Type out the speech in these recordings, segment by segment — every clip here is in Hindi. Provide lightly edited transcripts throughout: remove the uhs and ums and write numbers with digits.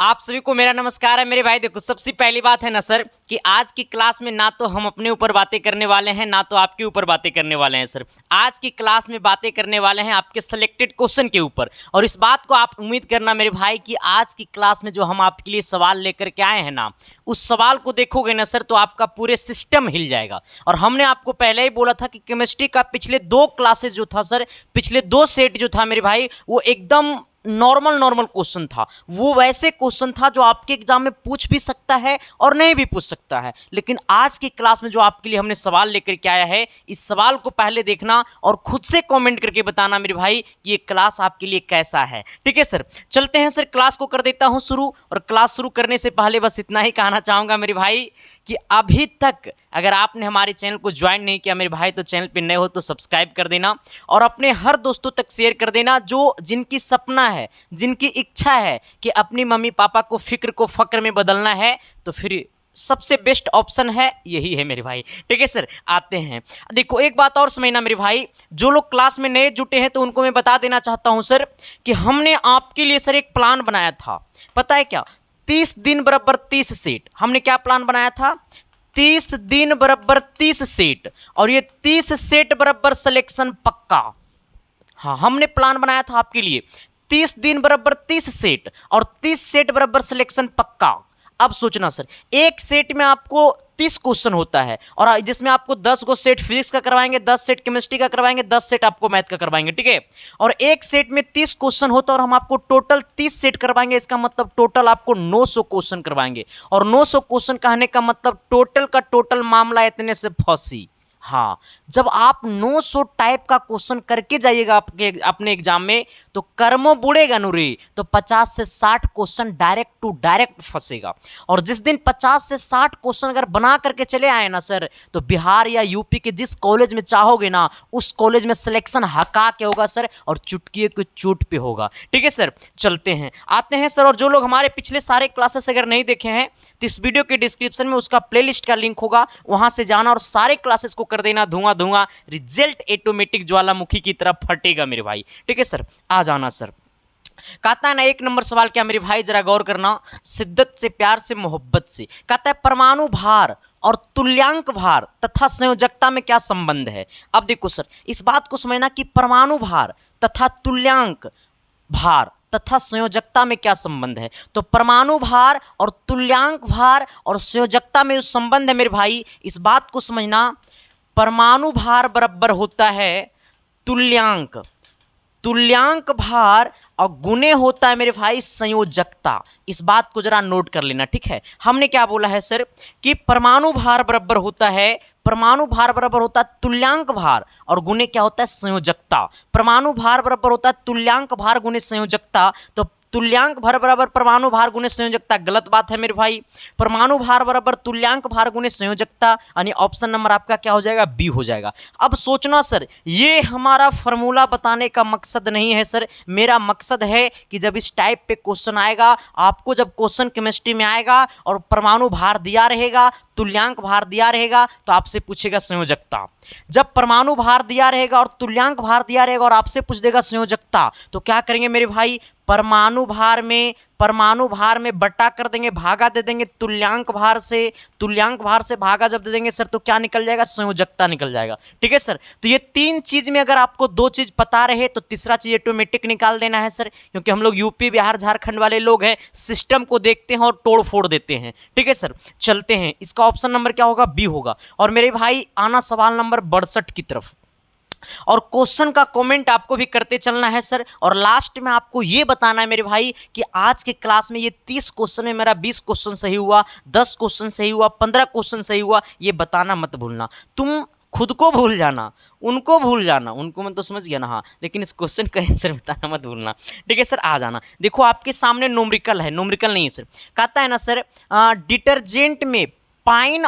आप सभी को मेरा नमस्कार है मेरे भाई। देखो, सबसे पहली बात है ना सर कि आज की क्लास में ना तो हम अपने ऊपर बातें करने वाले हैं ना तो आपके ऊपर बातें करने वाले हैं सर। आज की क्लास में बातें करने वाले हैं आपके सिलेक्टेड क्वेश्चन के ऊपर। और इस बात को आप उम्मीद करना मेरे भाई कि आज की क्लास में जो हम आपके लिए सवाल लेकर के आए हैं ना, उस सवाल को देखोगे ना सर तो आपका पूरे सिस्टम हिल जाएगा। और हमने आपको पहले ही बोला था कि केमिस्ट्री का पिछले 2 क्लासेस जो था सर, पिछले 2 सेट जो था मेरे भाई, वो एकदम नॉर्मल क्वेश्चन था। वो वैसे क्वेश्चन था जो आपके एग्जाम में पूछ भी सकता है और नहीं भी पूछ सकता है। लेकिन आज की क्लास में जो आपके लिए हमने सवाल लेकर के आया है, इस सवाल को पहले देखना और खुद से कमेंट करके बताना मेरे भाई कि ये क्लास आपके लिए कैसा है। ठीक है सर, चलते हैं सर, क्लास को कर देता हूं शुरू। और क्लास शुरू करने से पहले बस इतना ही कहना चाहूंगा मेरे भाई कि अभी तक अगर आपने हमारे चैनल को ज्वाइन नहीं किया मेरे भाई, तो चैनल पे नए हो तो सब्सक्राइब कर देना और अपने हर दोस्तों तक शेयर कर देना जो जिनकी सपना है, जिनकी इच्छा है कि अपनी मम्मी पापा को फिक्र को फक्र में बदलना है। तो फिर सबसे बेस्ट ऑप्शन है यही है मेरे भाई। ठीक है सर, आते हैं। देखो, एक बात और समझना मेरे भाई, जो लोग क्लास में नए जुटे हैं तो उनको मैं बता देना चाहता हूं सर कि हमने आपके लिए सर एक प्लान बनाया था। पता है क्या? 30 दिन बराबर 30 सेट। हमने क्या प्लान बनाया था? 30 दिन बराबर 30 सेट, और ये 30 सेट बराबर सिलेक्शन पक्का। हाँ, हमने प्लान बनाया था आपके लिए 30 दिन बराबर 30 सेट और 30 सेट बराबर सिलेक्शन पक्का। अब सोचना सर, एक सेट में आपको 30 क्वेश्चन होता है और जिसमें आपको 10 गो सेट फिजिक्स का करवाएंगे, 10 सेट केमिस्ट्री का करवाएंगे, 10 सेट आपको मैथ का करवाएंगे। ठीक है, और एक सेट में 30 क्वेश्चन होता है और हम आपको टोटल 30 सेट करवाएंगे। इसका मतलब टोटल आपको 900 क्वेश्चन करवाएंगे। और 900 क्वेश्चन कहने का मतलब टोटल का टोटल मामला इतने से फंसी। हाँ, जब आप 900 टाइप का क्वेश्चन करके जाइएगा अपने एग्जाम में तो कर्मो बुड़ेगा नुरे, तो 50 से 60 क्वेश्चन डायरेक्ट टू डायरेक्ट फंसेगा। और जिस दिन 50 से 60 क्वेश्चन अगर बना करके चले आए ना सर, तो बिहार या यूपी के जिस कॉलेज में चाहोगे ना, उस कॉलेज में सिलेक्शन हका के होगा सर, और चुटकी की चोट पे होगा। ठीक है सर, चलते हैं, आते हैं सर। और जो लोग हमारे पिछले सारे क्लासेस अगर नहीं देखे हैं तो इस वीडियो के डिस्क्रिप्शन में उसका प्लेलिस्ट का लिंक होगा, वहां से जाना और सारे क्लासेस को कर देना धुआं धुआं। रिजल्ट ऑटोमेटिक ज्वालामुखी की तरह फटेगा मेरे भाई। ठीक है सर, आ जाना सर। कहता है ना, 1 नंबर सवाल क्या मेरे भाई, जरा गौर करना। शिद्दत से, प्यार से, मोहब्बत से। कहता है परमाणु भार और तुल्यांक भार तथा संयोजकता में क्या संबंध है। अब देखो सर, इस बात को समझना कि परमाणु भार तथा तुल्यांक भार तथा संयोजकता में क्या संबंध है। तो परमाणु भार और तुल्यांक भार और संयोजकता में जो संबंध है मेरे भाई, इस बात को समझना। परमाणु भार बराबर होता है तुल्यांक, तुल्यांक भार और गुणे होता है मेरे भाई संयोजकता। इस बात को जरा नोट कर लेना। ठीक है, हमने क्या बोला है सर कि परमाणु भार बराबर होता है, परमाणु भार बराबर होता है तुल्यांक भार और गुणे क्या होता है संयोजकता। परमाणु भार बराबर होता है तुल्यांक भार गुणे संयोजकता। तो तुल्यांक भार बराबर परमाणु भार गुणे संयोजकता गलत बात है मेरे भाई। परमाणु भार बराबर तुल्यांक भार गुणे संयोजकता, यानी ऑप्शन नंबर आपका क्या हो जाएगा? बी हो जाएगा। अब सोचना सर, ये हमारा फॉर्मूला बताने का मकसद नहीं है सर। मेरा मकसद है कि जब इस टाइप पे क्वेश्चन आएगा, आपको जब क्वेश्चन केमिस्ट्री में आएगा और परमाणु भार दिया रहेगा, तुल्यांक भार दिया रहेगा, तो आपसे पूछेगा संयोजकता। जब परमाणु भार दिया रहेगा और तुल्यांक भार दिया रहेगा और आपसे पूछ देगा संयोजकता, तो क्या करेंगे मेरे भाई? परमाणु भार में बट्टा कर देंगे, भागा दे देंगे तुल्यांक भार से। तुल्यांक भार से भागा जब दे देंगे सर, तो क्या निकल जाएगा? संयोजकता निकल जाएगा। ठीक है सर, तो ये 3 चीज में अगर आपको 2 चीज पता रहे तो तीसरा चीज ऑटोमेटिक निकाल देना है सर, क्योंकि हम लोग यूपी बिहार झारखंड वाले लोग हैं, सिस्टम को देखते हैं और तोड़ फोड़ देते हैं। ठीक है सर, चलते हैं। इसका ऑप्शन नंबर क्या होगा? बी होगा। और मेरे भाई आना सवाल नंबर 62 की तरफ। और क्वेश्चन का कमेंट आपको भी करते चलना है सर। और लास्ट में आपको ये बताना है मेरे भाई कि आज के क्लास में ये 30 क्वेश्चन में मेरा 20 क्वेश्चन सही हुआ, 10 क्वेश्चन सही हुआ, 15 क्वेश्चन सही हुआ, ये बताना मत भूलना। तुम खुद को भूल जाना, उनको भूल जाना, उनको मैं तो समझ गया ना, हाँ, लेकिन इस क्वेश्चन का आंसर बताना मत भूलना। ठीक है सर, आ जाना। देखो आपके सामने न्यूमेरिकल है, न्यूमेरिकल नहीं है सर। कहता है ना सर, डिटर्जेंट में पाइन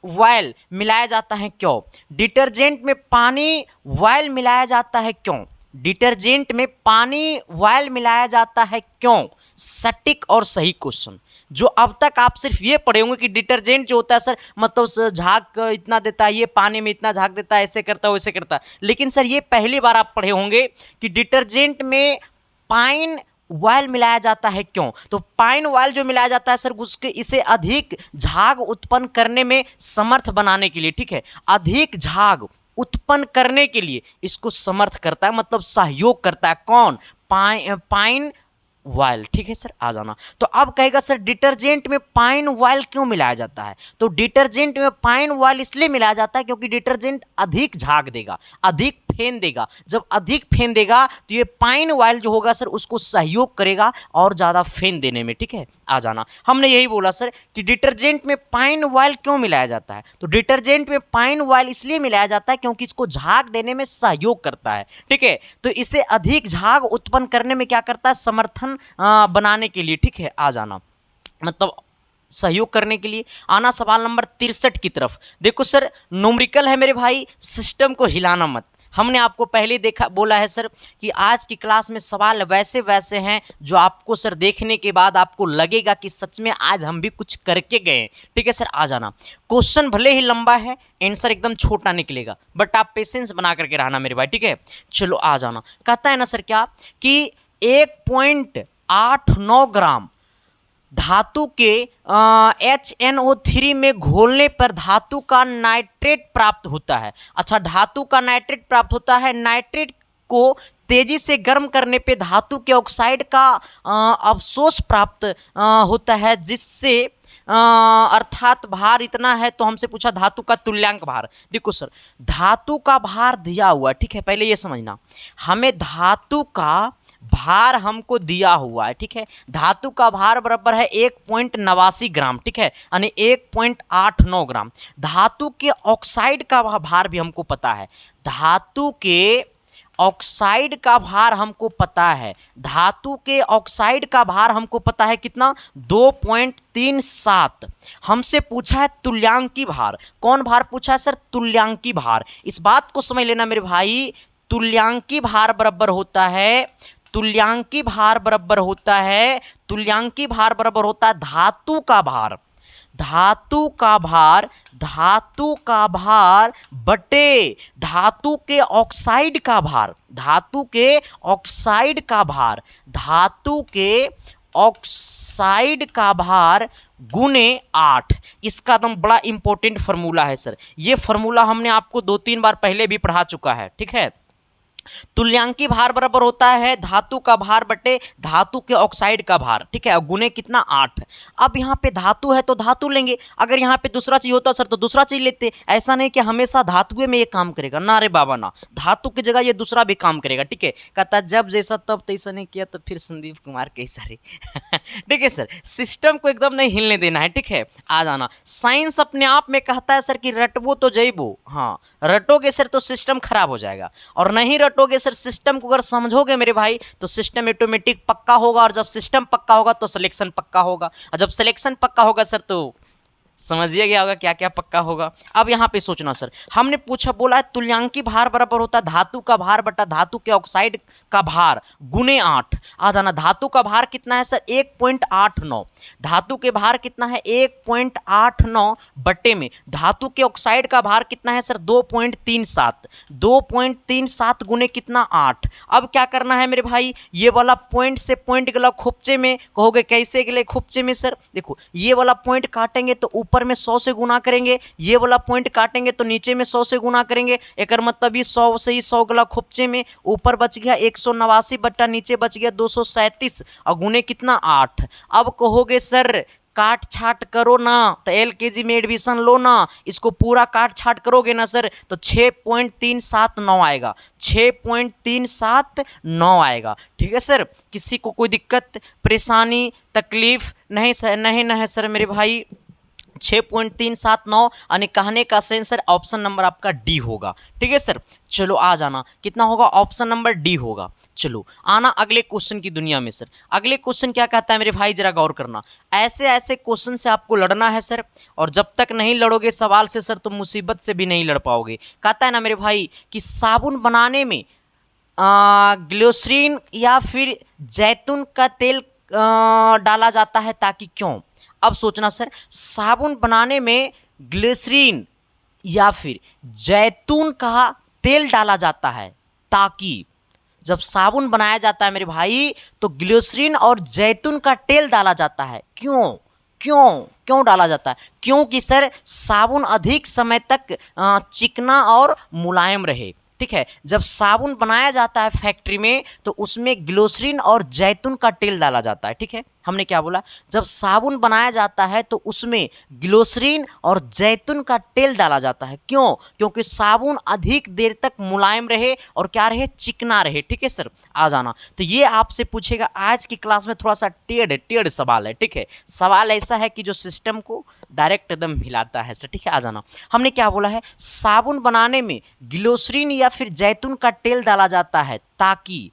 ऑयल मिलाया जाता है क्यों? डिटर्जेंट में पानी ऑयल मिलाया जाता है क्यों? डिटर्जेंट में पानी ऑयल मिलाया जाता है क्यों? सटीक और सही क्वेश्चन। जो अब तक आप सिर्फ ये पढ़े होंगे कि डिटर्जेंट जो होता है सर, मतलब झाग इतना देता है, ये पानी में इतना झाग देता है, ऐसे करता है वैसे करता है, लेकिन सर ये पहली बार आप पढ़े होंगे कि डिटर्जेंट में पाइन ऑयल मिलाया जाता है क्यों? तो पाइन ऑयल जो मिलाया जाता है सर उसके इसे अधिक झाग उत्पन्न करने में समर्थ बनाने के लिए, ठीक है, अधिक झाग उत्पन्न करने के लिए इसको समर्थ करता है, मतलब सहयोग करता है। कौन? पाइन ऑयल, ठीक है सर, आ जाना। तो अब कहेगा सर डिटर्जेंट में पाइन ऑयल क्यों मिलाया जाता है? तो डिटर्जेंट में पाइन ऑयल इसलिए मिलाया जाता है क्योंकि डिटर्जेंट अधिक झाग देगा, अधिक फेन देगा। जब अधिक फेन देगा तो ये पाइन ऑयल जो होगा सर उसको सहयोग करेगा और ज़्यादा फेन देने में, ठीक है, आ जाना। हमने यही बोला सर कि डिटर्जेंट में पाइन ऑयल क्यों मिलाया जाता है? तो डिटर्जेंट में पाइन ऑयल इसलिए मिलाया जाता है क्योंकि इसको झाग देने में सहयोग करता है, ठीक है। तो इसे अधिक झाग उत्पन्न करने में क्या करता है? समर्थन बनाने के लिए, ठीक है, आ जाना, मतलब सहयोग करने के लिए। आना सवाल नंबर 63 की तरफ। देखो सर न्यूमेरिकल है मेरे भाई, सिस्टम को हिलाना मत। हमने आपको पहले देखा बोला है सर कि आज की क्लास में सवाल वैसे वैसे हैं जो आपको सर देखने के बाद आपको लगेगा कि सच में आज हम भी कुछ करके गए, ठीक है सर, आ जाना। क्वेश्चन भले ही लंबा है, आंसर एकदम छोटा निकलेगा, बट आप पेशेंस बना करके रहना मेरे भाई, ठीक है। चलो आ जाना। कहता है ना सर क्या कि 1.89 ग्राम धातु के HNO3 में घोलने पर धातु का नाइट्रेट प्राप्त होता है। अच्छा, धातु का नाइट्रेट प्राप्त होता है। नाइट्रेट को तेजी से गर्म करने पे धातु के ऑक्साइड का अवशोष प्राप्त होता है, जिससे अर्थात भार इतना है। तो हमसे पूछा धातु का तुल्यांक भार। देखो सर धातु का भार दिया हुआ है, ठीक है, पहले ये समझना, हमें धातु का भार हमको दिया हुआ है, ठीक है। धातु का भार बराबर है 1.89 ग्राम, ठीक है, यानी 1.89 ग्राम। धातु के ऑक्साइड का भार भी हमको पता है। धातु के ऑक्साइड का भार हमको पता है। धातु के ऑक्साइड का भार हमको पता है कितना? 2.37। हमसे पूछा है तुल्यांकी भार। कौन भार पूछा है सर? तुल्यांकी भार। इस बात को समझ लेना मेरे भाई, तुल्यांकी भार बराबर होता है, तुल्यांकी भार बराबर होता है, तुल्यांकी भार बराबर होता है धातु का भार। धातु का भार, धातु का भार बटे धातु के ऑक्साइड का भार, धातु के ऑक्साइड का भार, धातु के ऑक्साइड का भार गुने 8। इसका एकदम बड़ा इंपॉर्टेंट फार्मूला है सर। ये फार्मूला हमने आपको 2-3 बार पहले भी पढ़ा चुका है, ठीक है। तुल्यांकी भार बराबर होता है धातु का भार बटे धातु के ऑक्साइड का भार, ठीक है, गुने कितना? 8। अब यहाँ पे धातु है तो धातु लेंगे, अगर यहाँ पे दूसरा चीज होता सर तो दूसरा चीज लेते। ऐसा नहीं कि हमेशा धातुए में ये काम करेगा ना, रे बाबा ना, धातु की जगह ये दूसरा भी काम करेगा, ठीक है। कहता जब जैसा तब तैसा नहीं किया तो फिर संदीप कुमार कैसा रे ठीक है सर, सिस्टम को एकदम नहीं हिलने देना है, ठीक है, आ जाना। साइंस अपने आप में कहता है सर कि रटबो तो जइबो, हाँ रटोगे सर तो सिस्टम खराब हो जाएगा, और नहीं रटोगे सर सिस्टम को अगर समझोगे मेरे भाई तो सिस्टम ऑटोमेटिक पक्का होगा, और जब सिस्टम पक्का होगा तो सिलेक्शन पक्का होगा, और जब सिलेक्शन पक्का होगा सर तो समझिए गया होगा क्या क्या पक्का होगा। अब यहाँ पे सोचना सर, हमने पूछा बोला है तुल्यांकी भार बराबर होता है धातु का भार बटा धातु के ऑक्साइड का भार गुने 8। आ जाना, धातु का भार कितना है सर? 1.89। धातु के भार कितना है? 1.89 बटे में धातु के ऑक्साइड का भार कितना है सर? 2.37। 2.37 गुने कितना? 8। अब क्या करना है मेरे भाई, ये वाला पॉइंट से पॉइंट गला खोपचे में, कहोगे कैसे गले खोपचे में सर? देखो ये वाला पॉइंट काटेंगे तो ऊपर में 100 से गुना करेंगे, ये वाला पॉइंट काटेंगे तो नीचे में 100 से गुना करेंगे। एक मतलब ये 100 से ही 100 गला खोपचे में, ऊपर बच गया 189 बट्टा नीचे बच गया 237, और गुने कितना? 8। अब कहोगे सर काट छाट करो ना, तो LKG में एडमिशन लो ना, इसको पूरा काट छाट करोगे ना सर तो 6.379 आएगा, 6.379 आएगा, ठीक है सर। किसी को कोई दिक्कत परेशानी तकलीफ नहीं सर? नहीं ना है सर मेरे भाई, 6.379 यानी कहने का आंसर ऑप्शन नंबर आपका डी होगा, ठीक है सर। चलो आ जाना, कितना होगा? ऑप्शन नंबर डी होगा। चलो आना अगले क्वेश्चन की दुनिया में सर। अगले क्वेश्चन क्या कहता है मेरे भाई, जरा गौर करना। ऐसे ऐसे क्वेश्चन से आपको लड़ना है सर, और जब तक नहीं लड़ोगे सवाल से सर तो मुसीबत से भी नहीं लड़ पाओगे। कहता है ना मेरे भाई कि साबुन बनाने में ग्लिसरीन या फिर जैतून का तेल डाला जाता है, ताकि क्यों? अब सोचना सर, साबुन बनाने में ग्लिसरीन या फिर जैतून का तेल डाला जाता है ताकि, जब साबुन बनाया जाता है मेरे भाई तो ग्लिसरीन और जैतून का तेल डाला जाता है। क्यों क्यों क्यों डाला जाता है? क्योंकि सर साबुन अधिक समय तक चिकना और मुलायम रहे। ठीक है, जब साबुन बनाया जाता है फैक्ट्री में तो उसमें ग्लिसरीन और जैतून का तेल डाला जाता है। ठीक है, हमने क्या बोला? जब साबुन बनाया जाता है तो उसमें ग्लिसरीन और जैतून का तेल डाला जाता है। क्यों? क्योंकि साबुन अधिक देर तक मुलायम रहे और क्या रहे, चिकना रहे। ठीक है सर, आ जाना। तो ये आपसे पूछेगा आज की क्लास में, थोड़ा सा टेढ़ सवाल है। ठीक है, सवाल ऐसा है कि जो सिस्टम को डायरेक्ट एकदम हिलाता है सर। ठीक है, आ जाना। हमने क्या बोला है? साबुन बनाने में ग्लिसरीन या फिर जैतून का तेल डाला जाता है ताकि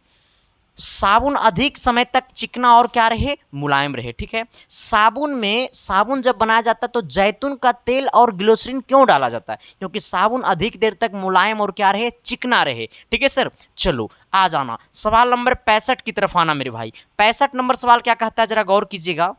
साबुन अधिक समय तक चिकना और क्या रहे, मुलायम रहे। ठीक है, साबुन जब बनाया जाता है तो जैतून का तेल और ग्लिसरीन क्यों डाला जाता है? क्योंकि साबुन अधिक देर तक मुलायम और क्या रहे, चिकना रहे। ठीक है सर, चलो आ जाना। सवाल नंबर 65 की तरफ आना मेरे भाई। 65 नंबर सवाल क्या कहता है, जरा गौर कीजिएगा।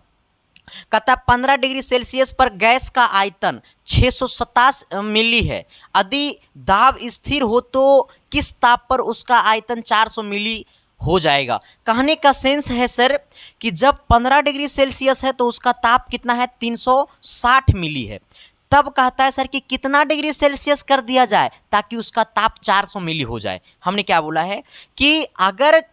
कहता है 15 डिग्री सेल्सियस पर गैस का आयतन 627 मिली है। यदि दाब स्थिर हो तो किस ताप पर उसका आयतन 400 मिली हो जाएगा? कहने का सेंस है सर कि जब 15 डिग्री सेल्सियस है तो उसका ताप कितना है, 360 मिली है। तब कहता है सर कि कितना डिग्री सेल्सियस कर दिया जाए ताकि उसका ताप 400 मिली हो जाए। हमने क्या बोला है कि अगर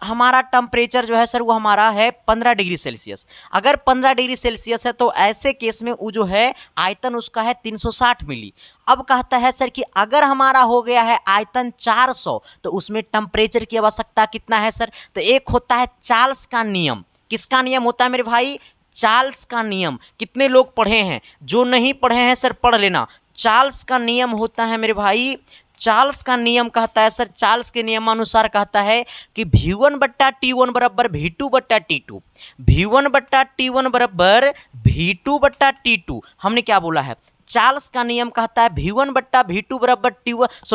हमारा टेम्परेचर जो है सर वो हमारा है 15 डिग्री सेल्सियस। अगर 15 डिग्री सेल्सियस है तो ऐसे केस में वो जो है आयतन उसका है 360 मिली। अब कहता है सर कि अगर हमारा हो गया है आयतन 400 तो उसमें टेम्परेचर की आवश्यकता कितना है सर? तो एक होता है चार्ल्स का नियम। किसका नियम होता है मेरे भाई? चार्ल्स का नियम। कितने लोग पढ़े हैं? जो नहीं पढ़े हैं सर पढ़ लेना। चार्ल्स का नियम होता है मेरे भाई, चार्ल्स का नियम कहता है सर, चार्ल्स के नियमानुसार कहता है कि V1 बट्टा T1 बराबर V2 बट्टा T2, V1 बट्टा T1 बराबर V2 बट्टा T2। हमने क्या बोला है? चार्ल्स का नियम कहता है V1 बट्टा V2 बराबर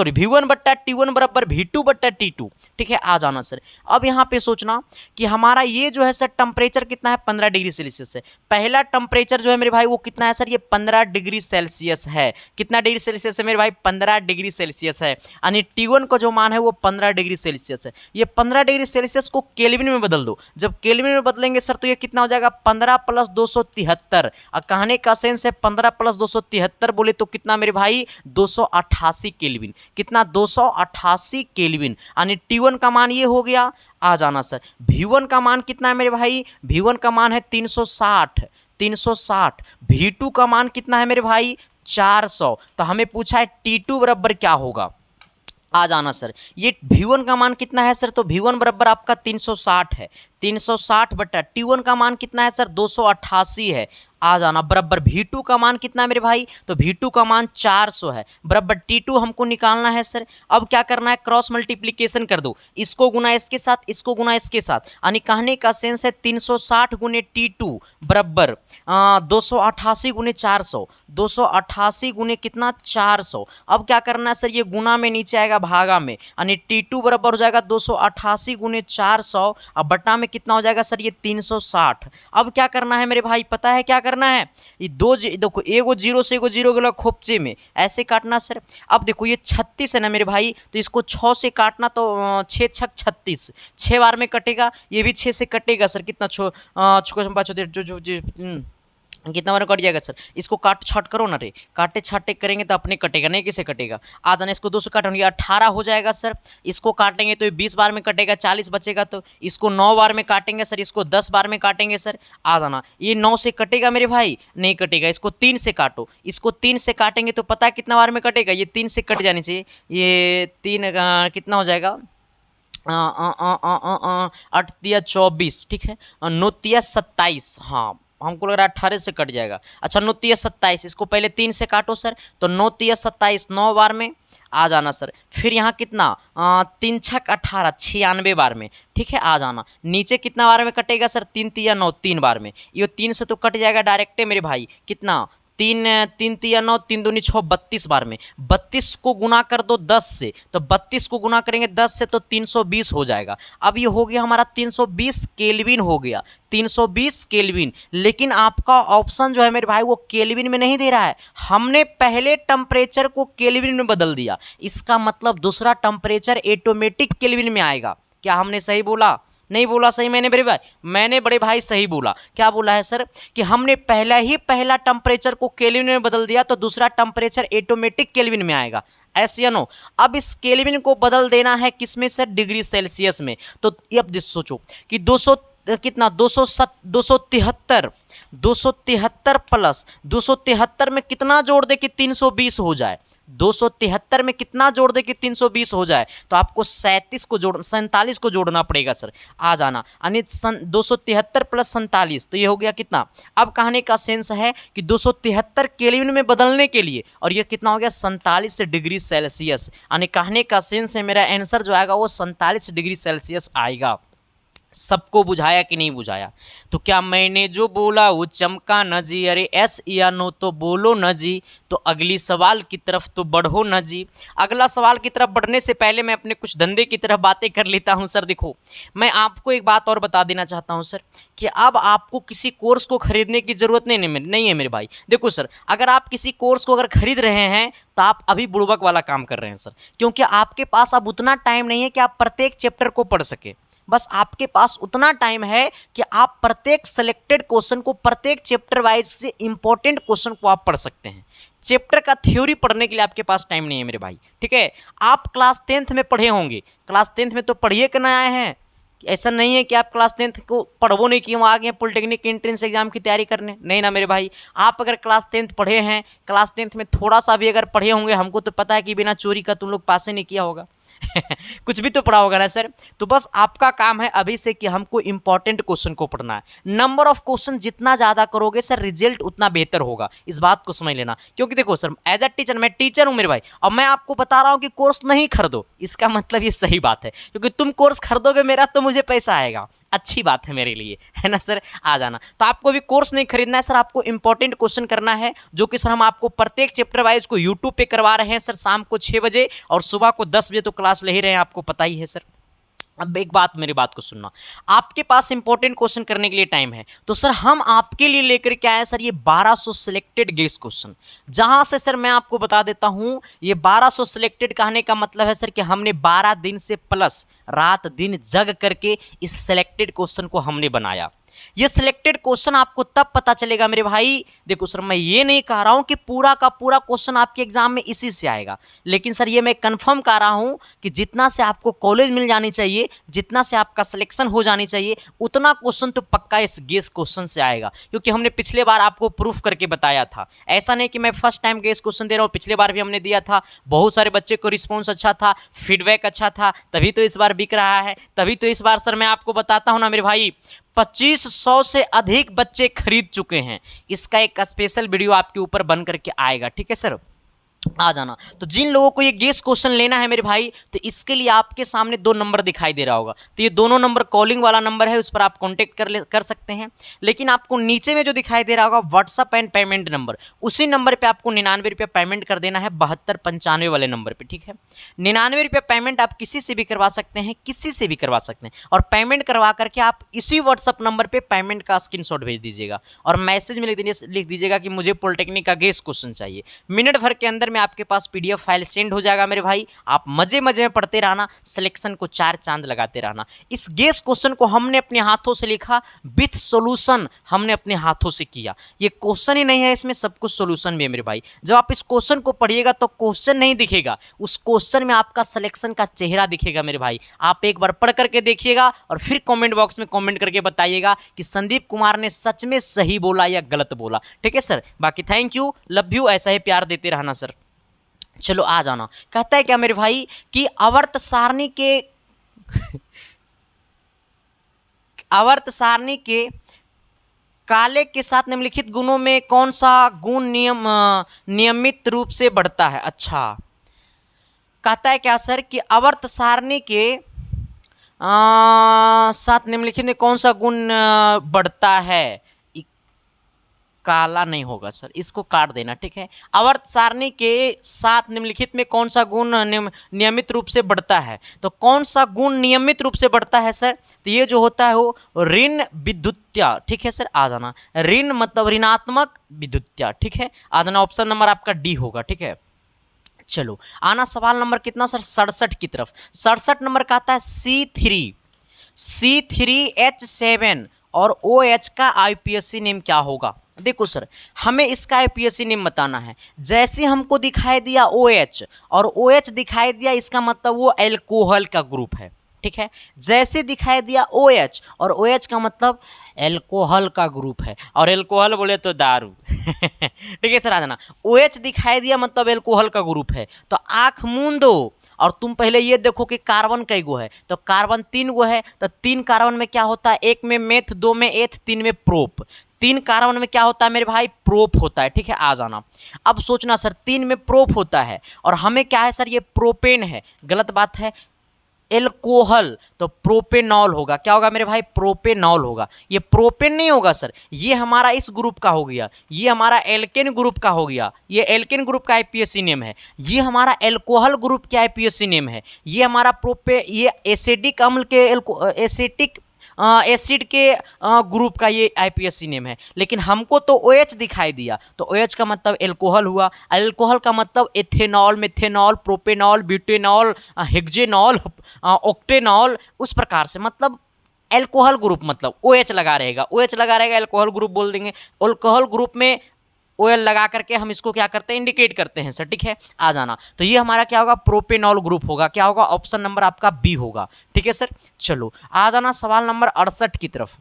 V1 बट्टा T1 बराबर V2 बट्टा T2। ठीक है, आ जाना सर। अब यहाँ पे सोचना कि हमारा ये जो है सर टेम्परेचर कितना है, 15 डिग्री सेल्सियस है। पहला टेम्परेचर जो है मेरे भाई वो कितना है सर? ये 15 डिग्री सेल्सियस है। कितना डिग्री सेल्सियस है मेरे भाई? 15 डिग्री सेल्सियस है। यानी T1 का जो मान है वो 15 डिग्री सेल्सियस है। ये 15 डिग्री सेल्सियस को केल्विन में बदल दो। जब केल्विन में बदलेंगे सर तो ये कितना हो जाएगा? 15 + 273। और कहने का सेंस है 15 + 273 बोले तो कितना मेरे भाई? 288 केल्विन। कितना? 288 केल्विन। यानी T1 का मान ये हो गया। आ जाना सर। V1 का मान कितना है मेरे भाई? V1 का मान है 360। V2 का मान कितना है मेरे भाई? 400। तो हमें पूछा है T2 बराबर क्या होगा? आ जाना सर। ये V1 का मान कितना है सर? तो V1 बराबर आपका 360 है। 360 बट्टा T1 का मान कितना है सर? 288 है। आ जाना। बराबर V2 का मान कितना है मेरे भाई? तो V2 का मान 400 है। बराबर T2 हमको निकालना है सर। अब क्या करना है? क्रॉस मल्टीप्लीकेशन कर दो। इसको गुना इसके साथ, इसको गुना इसके साथ। यानी कहने का सेंस है 360 गुने T2 बराबर 288 गुने 400। 288 गुने कितना? 400। अब क्या करना है सर? ये गुना में नीचे आएगा भागा में। यानी T2 बराबर हो जाएगा 288 गुने 400। अब बटा में कितना हो जाएगा सर? ये 360। अब क्या करना है मेरे भाई? पता है क्या करना है? ये देखो, एगो जीरो से एगो जीरो गला खोपचे में ऐसे काटना सर। अब देखो ये 36 है ना मेरे भाई, तो इसको 6 से काटना तो 6 छक 36, 6 बार में कटेगा। ये भी 6 से कटेगा सर। कितना? कितना बार कट जाएगा सर? इसको काट छाट करो ना रे। काटे छाटे करेंगे तो अपने कटेगा, नहीं किसे कटेगा? आ जाना। इसको 2 से काटेंगे 18 हो जाएगा सर। इसको काटेंगे तो ये 20 बार में कटेगा, 40 बचेगा। तो इसको 9 बार में काटेंगे सर, इसको 10 बार में काटेंगे सर। आ जाना। ये 9 से कटेगा मेरे भाई? नहीं कटेगा। इसको 3 से काटो। इसको 3 से काटेंगे तो पता है कितना बार में कटेगा? ये 3 से कट जानी चाहिए। ये 3 कितना हो जाएगा? 8 तिया 24। ठीक है, 9 तिया 27। हाँ, हमको लग रहा है 18 से कट जाएगा। अच्छा, 9 तिया 27। इसको पहले 3 से काटो सर। तो 9 तिया 27, 9 बार में। आ जाना सर। फिर यहाँ कितना? 3 छक 18, 96 बार में। ठीक है, आ जाना। नीचे कितना बार में कटेगा सर? 3 तिया 9, 3 बार में। ये 3 से तो कट जाएगा डायरेक्ट मेरे भाई। कितना? 3 तिया 9, 3 दूनी 6, 32 बार में। 32 को गुना कर दो 10 से, तो 32 को गुना करेंगे 10 से तो 320 हो जाएगा। अब ये हो गया हमारा 320 केल्विन हो गया। 320 केल्विन। लेकिन आपका ऑप्शन जो है मेरे भाई वो केल्विन में नहीं दे रहा है। हमने पहले टेम्परेचर को केल्विन में बदल दिया। इसका मतलब दूसरा टेम्परेचर ऑटोमेटिक केल्विन में आएगा। क्या हमने सही बोला? नहीं बोला सही मैंने बड़े भाई? मैंने बड़े भाई सही बोला। क्या बोला है सर? कि हमने पहला टेम्परेचर को केल्विन में बदल दिया तो दूसरा टेम्परेचर ऑटोमेटिक केल्विन में आएगा, ऐसे या नो? अब इस केल्विन को बदल देना है किसमें सर? डिग्री सेल्सियस में। तो अब सोचो कि 200 कितना 273 प्लस 273 में कितना जोड़ दे कि 320 हो जाए? 273 में कितना जोड़ दे कि 320 हो जाए? तो आपको 47 को जोड़ना पड़ेगा सर। आ जाना यानी 273 प्लस 47 तो ये हो गया कितना? अब कहने का सेंस है कि 273 केल्विन में बदलने के लिए, और ये कितना हो गया? 47 डिग्री सेल्सियस। यानी कहने का सेंस है मेरा आंसर जो आएगा वो 47 डिग्री सेल्सियस आएगा। सबको बुझाया कि नहीं बुझाया? तो क्या मैंने जो बोला वो चमका न जी? अरे एस या नो तो बोलो न जी। तो अगली सवाल की तरफ तो बढ़ो न जी। अगला सवाल की तरफ बढ़ने से पहले मैं अपने कुछ धंधे की तरफ बातें कर लेता हूं सर। देखो, मैं आपको एक बात और बता देना चाहता हूं सर कि अब आपको किसी कोर्स को खरीदने की जरूरत नहीं है मेरे भाई। देखो सर, अगर आप किसी कोर्स को अगर खरीद रहे हैं तो आप अभी बुड़बक वाला काम कर रहे हैं सर, क्योंकि आपके पास अब उतना टाइम नहीं है कि आप प्रत्येक चैप्टर को पढ़ सके। बस आपके पास उतना टाइम है कि आप प्रत्येक सेलेक्टेड क्वेश्चन को, प्रत्येक चैप्टर वाइज से इंपॉर्टेंट क्वेश्चन को आप पढ़ सकते हैं। चैप्टर का थ्योरी पढ़ने के लिए आपके पास टाइम नहीं है मेरे भाई, ठीक है? आप क्लास 10th में पढ़े होंगे, क्लास 10th में तो पढ़िए करना आए हैं। ऐसा नहीं है कि आप क्लास 10th को पढ़वो नहीं किए, वहाँ आ गए पॉलिटेक्निक एंट्रेंस एग्जाम की तैयारी करने, नहीं ना मेरे भाई। आप अगर क्लास 10th पढ़े हैं, क्लास 10th में थोड़ा सा भी अगर पढ़े होंगे, हमको तो पता है कि बिना चोरी का तुम लोग पास ही नहीं किया होगा कुछ भी तो पढ़ा होगा ना सर। तो बस आपका काम है अभी से कि हमको इंपॉर्टेंट क्वेश्चन को पढ़ना है। नंबर ऑफ क्वेश्चन जितना ज़्यादा करोगे सर, रिजल्ट उतना बेहतर होगा, इस बात को समझ लेना। क्योंकि देखो सर, एज अ टीचर, मैं टीचर हूँ मेरे भाई, और मैं आपको बता रहा हूँ कि कोर्स नहीं खरीदो, इसका मतलब ये सही बात है, क्योंकि तुम कोर्स खरीदोगे मेरा तो मुझे पैसा आएगा, अच्छी बात है मेरे लिए, है ना सर? आ जाना। तो आपको भी कोर्स नहीं खरीदना है सर, आपको इंपॉर्टेंट क्वेश्चन करना है, जो कि सर हम आपको प्रत्येक चैप्टर वाइज को यूट्यूब पे करवा रहे हैं सर, शाम को 6 बजे और सुबह को 10 बजे तो क्लास ले ही रहे हैं, आपको पता ही है सर। अब एक बात, मेरी बात को सुनना, आपके पास इंपॉर्टेंट क्वेश्चन करने के लिए टाइम है, तो सर हम आपके लिए लेकर के आए सर ये 1200 सिलेक्टेड गेस क्वेश्चन, जहां से सर मैं आपको बता देता हूं, ये 1200 सिलेक्टेड कहने का मतलब है सर कि हमने 12 दिन से प्लस रात दिन जग करके इस सिलेक्टेड क्वेश्चन को हमने बनाया। ये सिलेक्टेड क्वेश्चन आपको तब पता चलेगा मेरे भाई। देखो सर, मैं ये नहीं कह रहा हूं कि पूरा का पूरा क्वेश्चन आपके एग्जाम में इसी से आएगा, लेकिन सर ये मैं कंफर्म कर रहा हूं कि जितना से आपको कॉलेज मिल जानी चाहिए, जितना से आपका सिलेक्शन हो जानी चाहिए, उतना क्वेश्चन तो पक्का इस गेस क्वेश्चन से आएगा, क्योंकि हमने पिछले बार आपको प्रूफ करके बताया था। ऐसा नहीं कि मैं फर्स्ट टाइम गेस क्वेश्चन दे रहा हूं, पिछले बार भी हमने दिया था, बहुत सारे बच्चे को रिस्पॉन्स अच्छा था, फीडबैक अच्छा था, तभी तो इस बार बिक रहा है। तभी तो इस बार सर मैं आपको बताता हूं ना मेरे भाई, 2500 से अधिक बच्चे खरीद चुके हैं। इसका एक स्पेशल वीडियो आपके ऊपर बन करके आएगा, ठीक है सर? आ जाना। तो जिन लोगों को ये गेस क्वेश्चन लेना है मेरे भाई, तो इसके लिए आपके सामने 2 नंबर दिखाई दे रहा होगा, तो ये दोनों नंबर कॉलिंग वाला नंबर है, उस पर आप कांटेक्ट कर सकते हैं। लेकिन आपको नीचे में जो दिखाई दे रहा होगा व्हाट्सअप एंड पेमेंट नंबर, उसी नंबर पे आपको 99 रुपये पेमेंट कर देना है, 7295 वाले नंबर पे, ठीक है? 99 रुपये पेमेंट आप किसी से भी करवा सकते हैं, किसी से भी करवा सकते हैं, और पेमेंट करवा करके आप इसी व्हाट्सअप नंबर पर पेमेंट का स्क्रीनशॉट भेज दीजिएगा, और मैसेज में लिख दीजिएगा कि मुझे पॉलिटेक्निक का गेस क्वेश्चन चाहिए। मिनट भर के अंदर में आपके पास पीडीएफ फाइल सेंड हो जाएगा मेरे भाई। आप मजे मजे में पढ़ते रहना, सिलेक्शन को 4 चांद लगाते रहना। इस गेस क्वेश्चन को हमने अपने हाथों से लिखा, विथ सॉल्यूशन हमने अपने हाथों से किया। ये क्वेश्चन ही नहीं है, इसमें सब कुछ सॉल्यूशन भी है मेरे भाई। जब आप इस क्वेश्चन को पढ़िएगा तो क्वेश्चन नहीं दिखेगा, उस क्वेश्चन में आपका सिलेक्शन का चेहरा दिखेगा मेरे भाई। आप एक बार पढ़ करके देखिएगा और फिर कमेंट बॉक्स में कमेंट करके बताइएगा कि संदीप कुमार ने सच में सही बोला या गलत बोला, ठीक है सर? बाकी थैंक यू, लव यू, ऐसा ही प्यार देते रहना सर। चलो आ जाना। कहता है क्या मेरे भाई कि आवर्त सारणी के काले के साथ निम्नलिखित गुणों में कौन सा गुण नियमित रूप से बढ़ता है? अच्छा, कहता है क्या सर कि आवर्त सारणी के साथ निम्नलिखित में कौन सा गुण बढ़ता है? काला नहीं होगा सर, इसको काट देना, ठीक है? आवर्त सारणी के साथ निम्नलिखित में कौन सा गुण नियमित रूप से बढ़ता है? तो कौन सा गुण नियमित रूप से बढ़ता है सर? तो ये जो होता है वो ऋण विद्युत्या, ठीक है सर? आ जाना। ऋण मतलब ऋणात्मक, विद्युत्या, ठीक है? आ जाना। ऑप्शन नंबर आपका डी होगा, ठीक है? चलो आना सवाल नंबर कितना सर? 67 की तरफ। 67 नंबर का आता है C3। C3H7 और OH का IUPAC नेम क्या होगा? देखो सर, हमें इसका IUPAC नेम बताना है। जैसे हमको दिखाई दिया OH और OH दिखाई दिया, इसका मतलब वो एल्कोहल का ग्रुप है, ठीक है। जैसे दिखाई दिया OH और OH का मतलब एल्कोहल का ग्रुप है, और एल्कोहल बोले तो दारू ठीक है सर, आ जाना। OH दिखाई दिया मतलब एल्कोहल का ग्रुप है, तो आँख मूंद दो और तुम पहले ये देखो कि कार्बन कई गो है, तो कार्बन 3 गो है, तो 3 कार्बन में क्या होता है, 1 में मेथ, 2 में एथ, 3 में प्रोप। 3 कार्बन में क्या होता है मेरे भाई, प्रोप होता है, ठीक है। आ जाना। अब सोचना सर, 3 में प्रोप होता है और हमें क्या है सर, ये प्रोपेन है, गलत बात है। एल्कोहल तो प्रोपेनॉल होगा, क्या होगा मेरे भाई, प्रोपेनॉल होगा। ये प्रोपेन नहीं होगा सर, ये हमारा इस ग्रुप का हो गया, ये हमारा एल्केन ग्रुप का हो गया, ये एल्केन ग्रुप का IUPAC नेम है। ये हमारा एल्कोहल ग्रुप का IUPAC नेम है। ये हमारा ये एसिडिक अम्ल के एसिटिक एसिड के ग्रुप का ये IUPAC नेम है। लेकिन हमको तो OH दिखाई दिया, तो OH का मतलब एल्कोहल हुआ, एल्कोहल का मतलब ethanol, methanol, propanol, butanol, hexanol, octanol, उस प्रकार से मतलब एल्कोहल ग्रुप मतलब OH लगा रहेगा, OH लगा रहेगा, एल्कोहल ग्रुप बोल देंगे। एल्कोहल ग्रुप में OL लगा करके हम इसको क्या करते हैं, इंडिकेट करते हैं सर, ठीक है। आ जाना। तो ये हमारा क्या होगा, प्रोपेनॉल ग्रुप होगा, क्या होगा, ऑप्शन नंबर आपका बी होगा, ठीक है सर। चलो आ जाना सवाल नंबर 68 की तरफ।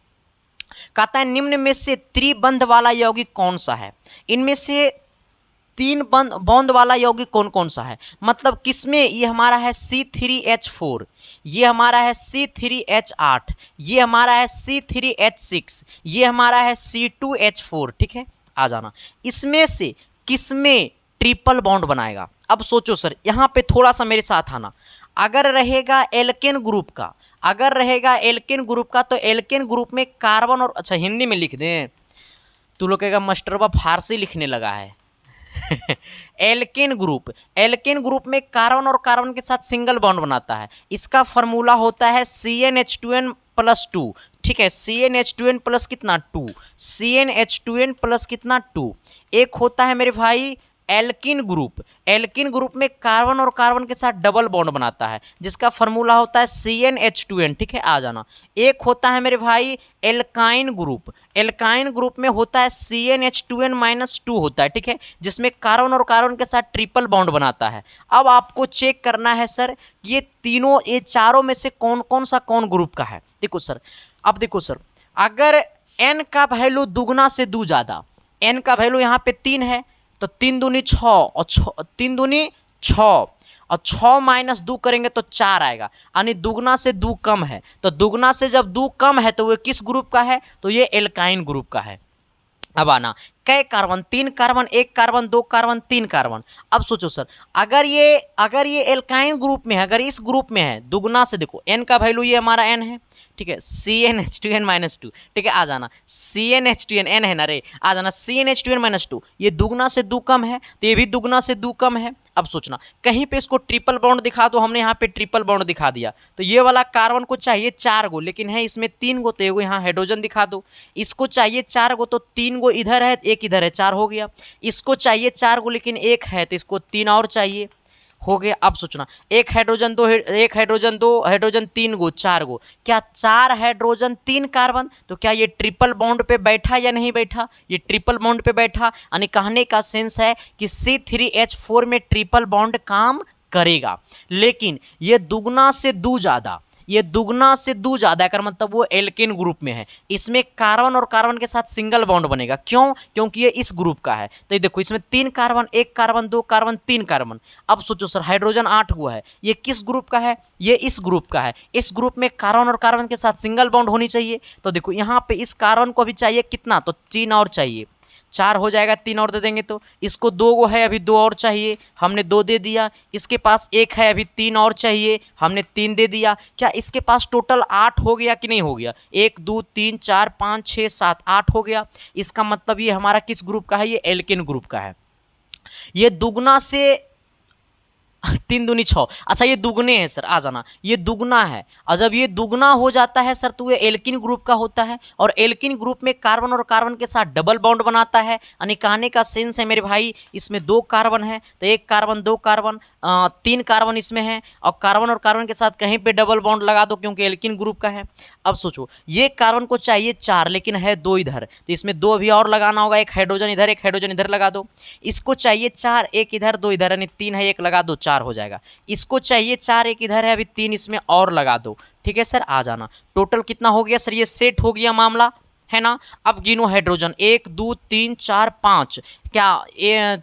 कहता है निम्न में से त्रिबंध वाला यौगिक कौन सा है? इनमें से 3 बॉन्ड वाला यौगिक कौन कौन सा है, मतलब किसमें? ये हमारा है C3H4, ये हमारा है C3H8, ये हमारा है C3H6, ये हमारा है C2H4, ठीक है। आ जाना। इसमें से किसमें ट्रिपल बॉन्ड बनाएगा? अब सोचो सर, यहाँ पे थोड़ा सा मेरे साथ आना। अगर रहेगा एल्केन ग्रुप का, अगर रहेगा एल्केन ग्रुप का, तो एल्केन ग्रुप में कार्बन और, अच्छा हिंदी में लिख दें, तू लोग कहेगा मास्टरबा फारसी लिखने लगा है एल्केन ग्रुप में कार्बन और कार्बन के साथ सिंगल बॉन्ड बनाता है। इसका फॉर्मूला होता है CnH2n+2, ठीक है। CnH2n प्लस कितना 2, CnH2n प्लस कितना 2। एक होता है मेरे भाई एल्किन ग्रुप में कार्बन और कार्बन के साथ डबल बॉन्ड बनाता है, जिसका फॉर्मूला होता है CnH2n, ठीक है। आ जाना। एक होता है मेरे भाई एल्काइन ग्रुप में होता है CnH2n-2 होता है, ठीक है, जिसमें कार्बन और कार्बन के साथ ट्रिपल बॉन्ड बनाता है। अब आपको चेक करना है सर, ये चारों में से कौन कौन सा कौन ग्रुप का है। देखो सर, अब देखो सर, अगर n का वैल्यू दुगना से दो ज़्यादा, n का वैल्यू यहाँ पे 3 है, तो 3 दूनी 6 और 3 दूनी 6 और 6 माइनस 2 करेंगे तो 4 आएगा, यानी दुगना से 2 कम है। तो दुगना से जब 2 कम है तो वो किस ग्रुप का है, तो ये एल्काइन ग्रुप का है। अब आना, कै carbon, 3 carbon, 1 carbon, 2 carbon, 3 carbon. अब सोचो सर, अगर ये एल्काइन ग्रुप में है, अगर इस ग्रुप में है, दुगना से देखो n का वैल्यू ये हमारा n है, ठीक है, CnH2n-2, ठीक है। आ जाना, CnH2n n है ना रे, आ जाना, CnH2n-2, ये दुगना से 2 कम है, तो ये भी दुगना से 2 कम है। अब सोचना, कहीं पे इसको ट्रिपल बॉन्ड दिखा दो, हमने यहाँ पे ट्रिपल बॉन्ड दिखा दिया, तो ये वाला कार्बन को चाहिए 4 गो, लेकिन है इसमें 3 गो, तो एगो यहाँ हाइड्रोजन दिखा दो। इसको चाहिए 4 गो, तो 3 गो इधर है, 1 इधर है, 4 हो गया। इसको चाहिए 4 गो, लेकिन 1 है, तो इसको 3 और चाहिए, हो गया। अब सोचना, एक हाइड्रोजन दो हाइड्रोजन 3 गो, 4 गो, क्या 4 हाइड्रोजन 3 कार्बन, तो क्या ये ट्रिपल बॉन्ड पे बैठा या नहीं बैठा? ये ट्रिपल बॉन्ड पे बैठा, यानी कहने का सेंस है कि C3H4 में ट्रिपल बॉन्ड काम करेगा। लेकिन ये दुगना से 2 ज़्यादा, ये दुगना से 2 ज़्यादा कर मतलब वो एल्केन ग्रुप में है, इसमें कार्बन और कार्बन के साथ सिंगल बॉन्ड बनेगा। क्यों? क्योंकि ये इस ग्रुप का है। तो ये देखो, इसमें 3 कार्बन, 1 कार्बन, 2 कार्बन, 3 कार्बन। अब सोचो सर, हाइड्रोजन 8 हुआ है, ये किस ग्रुप का है? ये इस ग्रुप का है। इस ग्रुप में कार्बन और कार्बन के साथ सिंगल बॉन्ड होनी चाहिए। तो देखो यहाँ पे इस कार्बन को भी चाहिए कितना, तो 3 और चाहिए, 4 हो जाएगा, 3 और दे देंगे। तो इसको 2 गो है, अभी 2 और चाहिए, हमने 2 दे दिया। इसके पास 1 है, अभी 3 और चाहिए, हमने 3 दे दिया। क्या इसके पास टोटल 8 हो गया कि नहीं हो गया? 1 2 3 4 5 6 7 8 हो गया। इसका मतलब ये हमारा किस ग्रुप का है? ये एल्केन ग्रुप का है। ये दुगना से तीन दूनी छः। अच्छा ये दुगने हैं सर, आ जाना, ये दुगना है। और जब ये दुगना हो जाता है सर तो ये एल्किन ग्रुप का होता है, और एल्किन ग्रुप में कार्बन और कार्बन के साथ डबल बॉन्ड बनाता है। यानी कहने का सेंस है मेरे भाई, इसमें दो कार्बन है तो एक कार्बन दो कार्बन, तीन कार्बन इसमें है, और कार्बन और कार्बन के साथ कहीं पे डबल बॉन्ड लगा दो क्योंकि एल्किन ग्रुप का है। अब सोचो ये कार्बन को चाहिए चार लेकिन है दो इधर, तो इसमें दो अभी और लगाना होगा, एक हाइड्रोजन इधर एक हाइड्रोजन इधर लगा दो। इसको चाहिए चार, एक इधर दो इधर, यानी तीन है एक लगा दो चार हो जाएगा। इसको चाहिए चार, एक इधर है अभी तीन इसमें और लगा दो। ठीक है सर, आ जाना। टोटल कितना हो गया सर, ये सेट हो गया मामला, है ना। अब गिनो हाइड्रोजन, एक दो तीन चार पाँच, क्या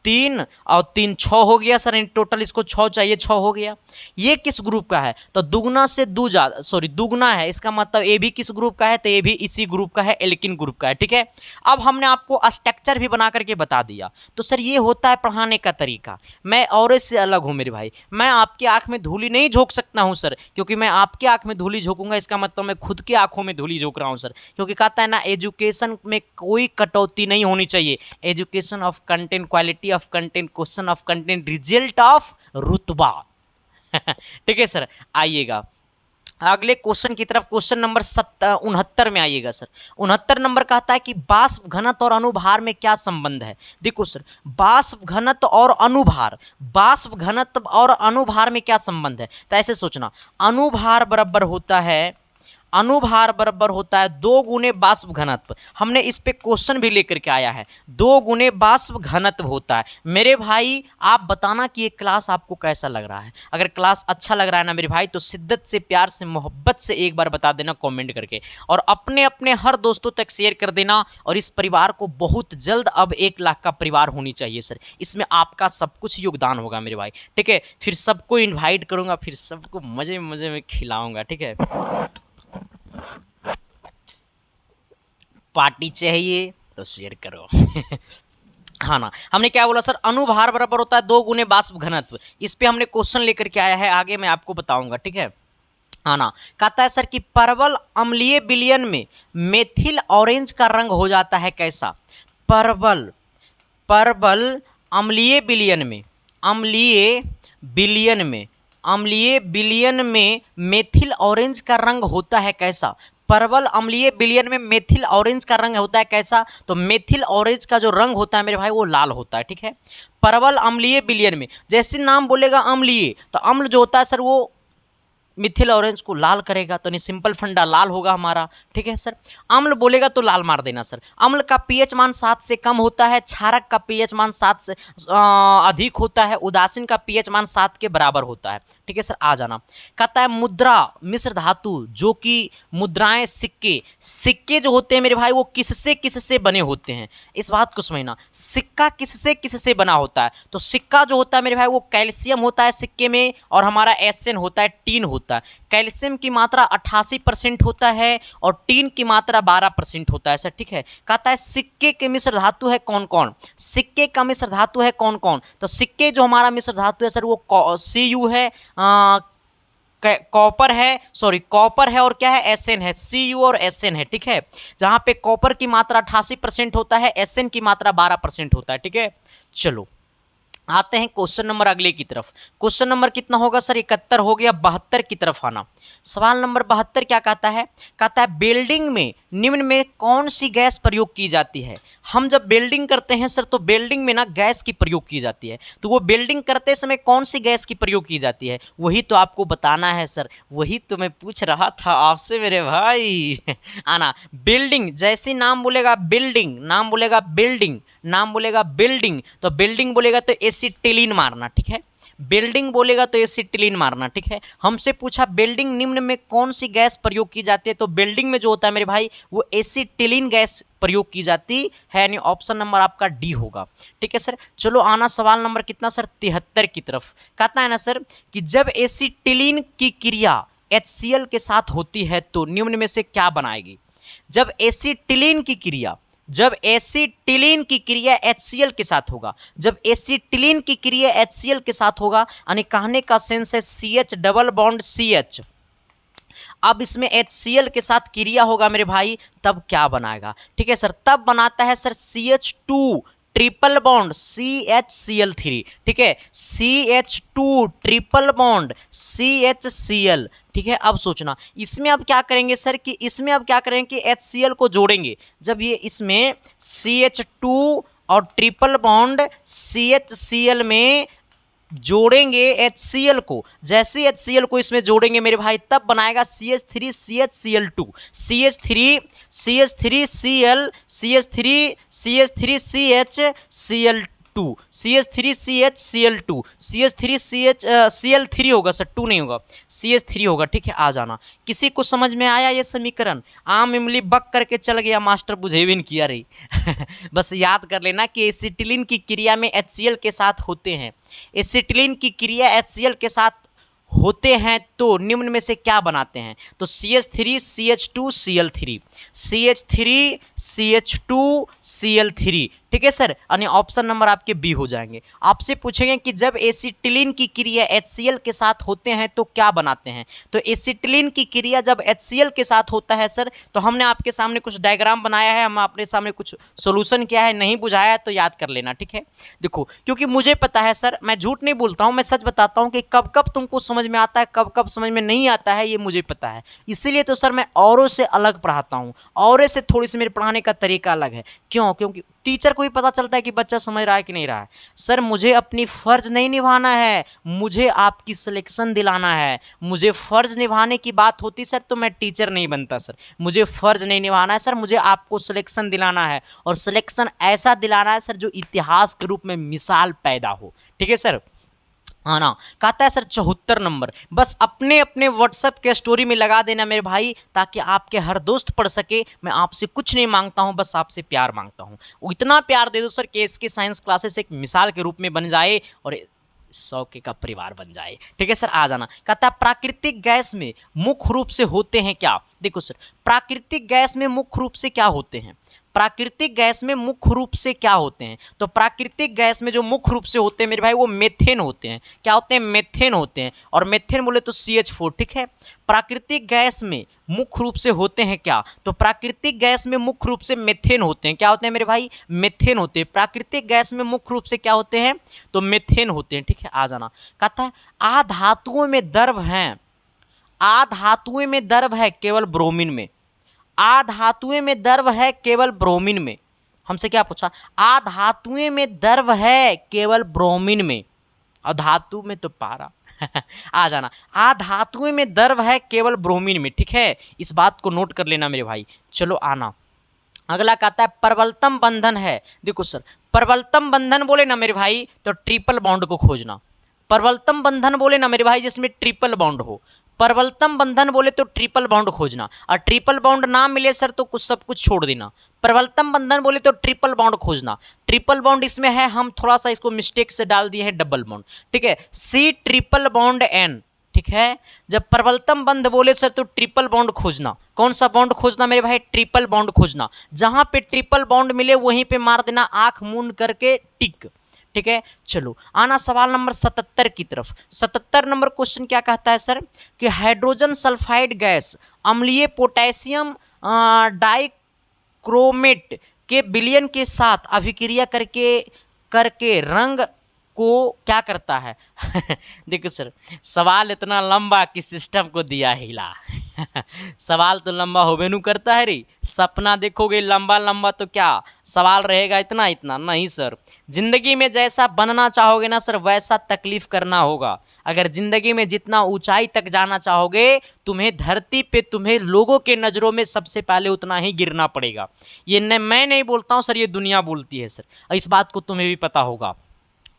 तीन और तीन छः हो गया सर, टोटल इसको छः चाहिए, छः हो गया। ये किस ग्रुप का है, तो दुगना से दो ज्यादा, सॉरी दुगना है, इसका मतलब ये भी किस ग्रुप का है, तो ये भी इसी ग्रुप का है, एल्किन ग्रुप का है। ठीक है, अब हमने आपको स्ट्रक्चर भी बना करके बता दिया। तो सर ये होता है पढ़ाने का तरीका। मैं और इससे अलग हूँ मेरे भाई, मैं आपकी आंख में धूली नहीं झोंक सकता हूँ सर, क्योंकि मैं आपकी आंख में धूली झोंकूंगा इसका मतलब मैं खुद की आंखों में धूली झोंक रहा हूँ सर। क्योंकि कहता है ना, एजुकेशन में कोई कटौती नहीं होनी चाहिए। Education of content, quality of content, question of content, result of रुतबा। ठीक है सर, आइएगा अगले क्वेश्चन की तरफ। क्वेश्चन नंबर 69 में आइएगा सर। 69 नंबर कहता है कि वाष्प घनत्व और अनुभार में क्या संबंध है। देखो सर, वाष्प घनत्व और अनुभार, वाष्प घनत्व और अनुभार में क्या संबंध है, तो ऐसे सोचना, अनुभार बराबर होता है, अनुभार बराबर होता है दो गुने वाष्प घनत्व। हमने इस पे क्वेश्चन भी लेकर के आया है, दो गुने वाष्प घनत्व होता है। मेरे भाई आप बताना कि ये क्लास आपको कैसा लग रहा है। अगर क्लास अच्छा लग रहा है ना मेरे भाई, तो शिद्दत से, प्यार से, मोहब्बत से एक बार बता देना कमेंट करके, और अपने अपने हर दोस्तों तक शेयर कर देना। और इस परिवार को बहुत जल्द अब 1 लाख का परिवार होनी चाहिए सर, इसमें आपका सब कुछ योगदान होगा मेरे भाई। ठीक है, फिर सबको इन्वाइट करूँगा, फिर सबको मजे मजे में खिलाऊँगा। ठीक है, पार्टी चाहिए तो शेयर करो। हाँ ना, हमने क्या बोला सर, अनुभार बराबर होता है दो गुने वाष्प घनत्व। इस पे हमने क्वेश्चन लेकर के आया है, आगे मैं आपको बताऊंगा। ठीक है, हाँ ना, कहता है सर कि परवल अम्लीय विलयन में मेथिल ऑरेंज का रंग हो जाता है कैसा। परवल, परवल अम्लीय विलयन में, अम्लीय विलयन में, अम्लीय विलयन में मेथिल ऑरेंज का रंग होता है कैसा। परवल अम्लीय विलयन में मेथिल ऑरेंज का रंग होता है कैसा, तो मेथिल ऑरेंज का जो रंग होता है मेरे भाई वो लाल होता है। ठीक है, परवल अम्लीय विलयन में, जैसे नाम बोलेगा अम्लीय, तो अम्ल जो होता है सर वो मिथिल ऑरेंज को लाल करेगा, तो नहीं सिंपल फंडा लाल होगा हमारा। ठीक है सर, अम्ल बोलेगा तो लाल मार देना सर। अम्ल का पीएच मान 7 से कम होता है, क्षारक का पीएच मान 7 से अधिक होता है, उदासीन का पीएच मान 7 के बराबर होता है। ठीक है सर, आ जाना। कहता है मुद्रा मिश्र धातु, जो कि मुद्राएं, सिक्के, सिक्के जो होते हैं मेरे भाई वो किससे किससे बने होते हैं, इस बात को समझना। सिक्का किससे किससे बना होता है, तो सिक्का जो होता है मेरे भाई वो कैल्शियम होता है सिक्के में, और हमारा एसएन होता है, टीन होता है। कैल्शियम की मात्रा 88% होता है और टीन की मात्रा 12% होता है सर। ठीक है, कहता है सिक्के के मिश्र धातु है कौन कौन, सिक्के का मिश्र धातु है कौन कौन, तो सिक्के जो हमारा मिश्र धातु है सर वो Cu है, कॉपर है, सॉरी कॉपर है, और क्या है, एसएन है, Cu और एसएन है। ठीक है, जहां पे कॉपर की मात्रा 88% होता है, एसएन की मात्रा 12% होता है। ठीक है, चलो आते हैं क्वेश्चन नंबर अगले की तरफ। क्वेश्चन नंबर कितना होगा सर, 71 हो गया, 72 की तरफ आना। सवाल नंबर 72 क्या कहता है, कहता है बिल्डिंग में निम्न में कौन सी गैस प्रयोग की जाती है। हम जब बिल्डिंग करते हैं सर तो बिल्डिंग में ना गैस की प्रयोग की जाती है, तो वो बिल्डिंग करते समय कौन सी गैस की प्रयोग की जाती है, वही तो आपको बताना है सर, वही तो मैं पूछ रहा था आपसे मेरे भाई। आना, बिल्डिंग, जैसे नाम बोलेगा बिल्डिंग, नाम बोलेगा बिल्डिंग, नाम बोलेगा बिल्डिंग, तो बिल्डिंग बोलेगा तो एसिटिलीन मारना। ठीक है, बिल्डिंग बोलेगा तो एसिटिलीन मारना। ठीक है, हमसे पूछा बिल्डिंग निम्न में कौन सी गैस प्रयोग की जाती है, तो बिल्डिंग में जो होता है मेरे भाई वो एसिटिलीन गैस प्रयोग की जाती है, यानी ऑप्शन नंबर आपका डी होगा। ठीक है सर, चलो आना सवाल नंबर कितना सर, 73 की तरफ। कहता है ना सर कि जब एसिटिलीन की क्रिया HCl के साथ होती है तो निम्न में से क्या बनाएगी। जब एसिटिलीन की क्रिया, जब एसिटिलीन की क्रिया HCl के साथ होगा, जब एसिटिलीन की क्रिया HCl के साथ होगा, यानी कहने का सेंस है CH डबल बॉन्ड CH। अब इसमें HCl के साथ क्रिया होगा मेरे भाई, तब क्या बनाएगा। ठीक है सर, तब बनाता है sir CH2 triple bond CHCl3, ठीक है, CH2 ट्रिपल बॉन्ड CHCl, ठीक है। अब सोचना इसमें अब क्या करेंगे सर कि इसमें अब क्या करेंगे कि HCl को जोड़ेंगे। जब ये इसमें CH2 और ट्रिपल बॉन्ड CHCl में जोड़ेंगे HCl को, जैसे HCl को इसमें जोड़ेंगे मेरे भाई तब बनाएगा CH3CHCl2, CH3CHCl, CH3CHCl2, CH3CHCl2, CH3CHCl3 होगा सर, 2 नहीं होगा, CH3 होगा, ठीक है। आ जाना, किसी को समझ में आया ये समीकरण? आम इमली बक करके चल गया, मास्टर बुझे भी नहीं किया रही। बस याद कर लेना कि एसिटिलीन की क्रिया में HCl के साथ होते हैं, एसिटिलीन की क्रिया HCl के साथ होते हैं तो निम्न में से क्या बनाते हैं? तो CH3CH2Cl3, CH3CH2Cl3, ठीक है सर, यानी ऑप्शन नंबर आपके बी हो जाएंगे। आपसे पूछेंगे कि जब एसिटिलीन की क्रिया HCl के साथ होते हैं तो क्या बनाते हैं? तो एसिटिलीन की क्रिया जब HCl के साथ होता है सर, तो हमने आपके सामने कुछ डायग्राम बनाया है, हम आपके सामने कुछ सोल्यूशन किया है, नहीं बुझाया है तो याद कर लेना, ठीक है। देखो, क्योंकि मुझे पता है सर, मैं झूठ नहीं बोलता हूँ, मैं सच बताता हूँ कि कब कब तुमको समझ में आता है, कब कब समझ में नहीं आता है, ये मुझे पता है। इसीलिए तो सर मैं औरों से अलग पढ़ाता हूँ, औरों से थोड़ी सी मेरे पढ़ाने का तरीका अलग है। क्यों? क्योंकि टीचर को भी पता चलता है कि बच्चा समझ रहा है कि नहीं रहा है। सर मुझे अपनी फ़र्ज नहीं निभाना है, मुझे आपकी सिलेक्शन दिलाना है। मुझे फ़र्ज निभाने की बात होती सर तो मैं टीचर नहीं बनता सर। मुझे फ़र्ज नहीं निभाना है सर, मुझे आपको सिलेक्शन दिलाना है, और सिलेक्शन ऐसा दिलाना है सर जो इतिहास के रूप में मिसाल पैदा हो, ठीक है सर। हाँ ना, कहता है सर 74 नंबर, बस अपने अपने व्हाट्सएप के स्टोरी में लगा देना मेरे भाई, ताकि आपके हर दोस्त पढ़ सके। मैं आपसे कुछ नहीं मांगता हूँ, बस आपसे प्यार मांगता हूँ। इतना प्यार दे दो सर कि इसके साइंस क्लासेस एक मिसाल के रूप में बन जाए और 100 का परिवार बन जाए, ठीक है सर। आ जाना, कहता है प्राकृतिक गैस में मुख्य रूप से होते हैं क्या? देखो सर, प्राकृतिक गैस में मुख्य रूप से क्या होते हैं? प्राकृतिक गैस में मुख्य रूप से क्या होते हैं? तो प्राकृतिक गैस में जो मुख्य रूप से होते हैं मेरे भाई वो मेथेन होते हैं। क्या होते हैं? मेथेन होते हैं। और मेथेन बोले तो CH4, ठीक है। प्राकृतिक गैस में मुख्य रूप से होते हैं क्या? तो प्राकृतिक गैस में मुख्य रूप से मेथेन होते हैं। क्या होते हैं मेरे भाई? मेथेन होते हैं। प्राकृतिक गैस में मुख्य रूप से क्या होते हैं? तो मेथेन होते हैं, ठीक है। आ जाना, कहता है आधातुओं में द्रव हैं, आधातुओं में द्रव है केवल ब्रोमीन में, आधातुएं में द्रव है केवल ब्रोमीन में। हमसे क्या पूछा? आधातुएं में द्रव है केवल ब्रोमीन में, और धातु में तो पारा। आ जाना, आधातुएं में द्रव है केवल ब्रोमीन में, ठीक है। इस बात को नोट कर लेना मेरे भाई। चलो आना, अगला कहता है प्रबलतम बंधन है। देखो सर, प्रबलतम बंधन बोले ना मेरे भाई तो ट्रिपल बॉन्ड को खोजना। प्रबलतम बंधन बोले ना मेरे भाई जिसमें ट्रिपल बॉन्ड हो, प्रबलतम बंधन बोले तो ट्रिपल बॉन्ड खोजना, और ट्रिपल बॉन्ड ना मिले सर तो कुछ सब कुछ छोड़ देना। प्रबलतम बंधन बोले तो ट्रिपल बॉन्ड खोजना, ट्रिपल बॉन्ड इसमें है, हम थोड़ा सा इसको मिस्टेक से डाल दिए हैं डबल बॉन्ड, ठीक है। C ट्रिपल बॉन्ड N, ठीक है। जब प्रबलतम बंध बोले सर तो ट्रिपल बॉन्ड खोजना। कौन सा बॉन्ड खोजना मेरे भाई? ट्रिपल बॉन्ड खोजना। जहां पे ट्रिपल बॉन्ड मिले वहीं पे मार देना आंख मूंद करके टिक, ठीक है। चलो आना सवाल नंबर 77 की तरफ। 77 नंबर क्वेश्चन क्या कहता है सर कि हाइड्रोजन सल्फाइड गैस अम्लीय पोटेशियम डाइक्रोमेट के विलयन के साथ अभिक्रिया करके रंग को क्या करता है? देखो सर, सवाल इतना लंबा कि सिस्टम को दिया हिला। सवाल तो लंबा होबे नहीं करता है रे। सपना देखोगे लंबा लंबा तो क्या सवाल रहेगा इतना इतना? नहीं सर, जिंदगी में जैसा बनना चाहोगे ना सर वैसा तकलीफ करना होगा। अगर जिंदगी में जितना ऊंचाई तक जाना चाहोगे, तुम्हें धरती पे तुम्हें लोगों के नज़रों में सबसे पहले उतना ही गिरना पड़ेगा। ये न मैं नहीं बोलता हूँ सर, ये दुनिया बोलती है सर। इस बात को तुम्हें भी पता होगा।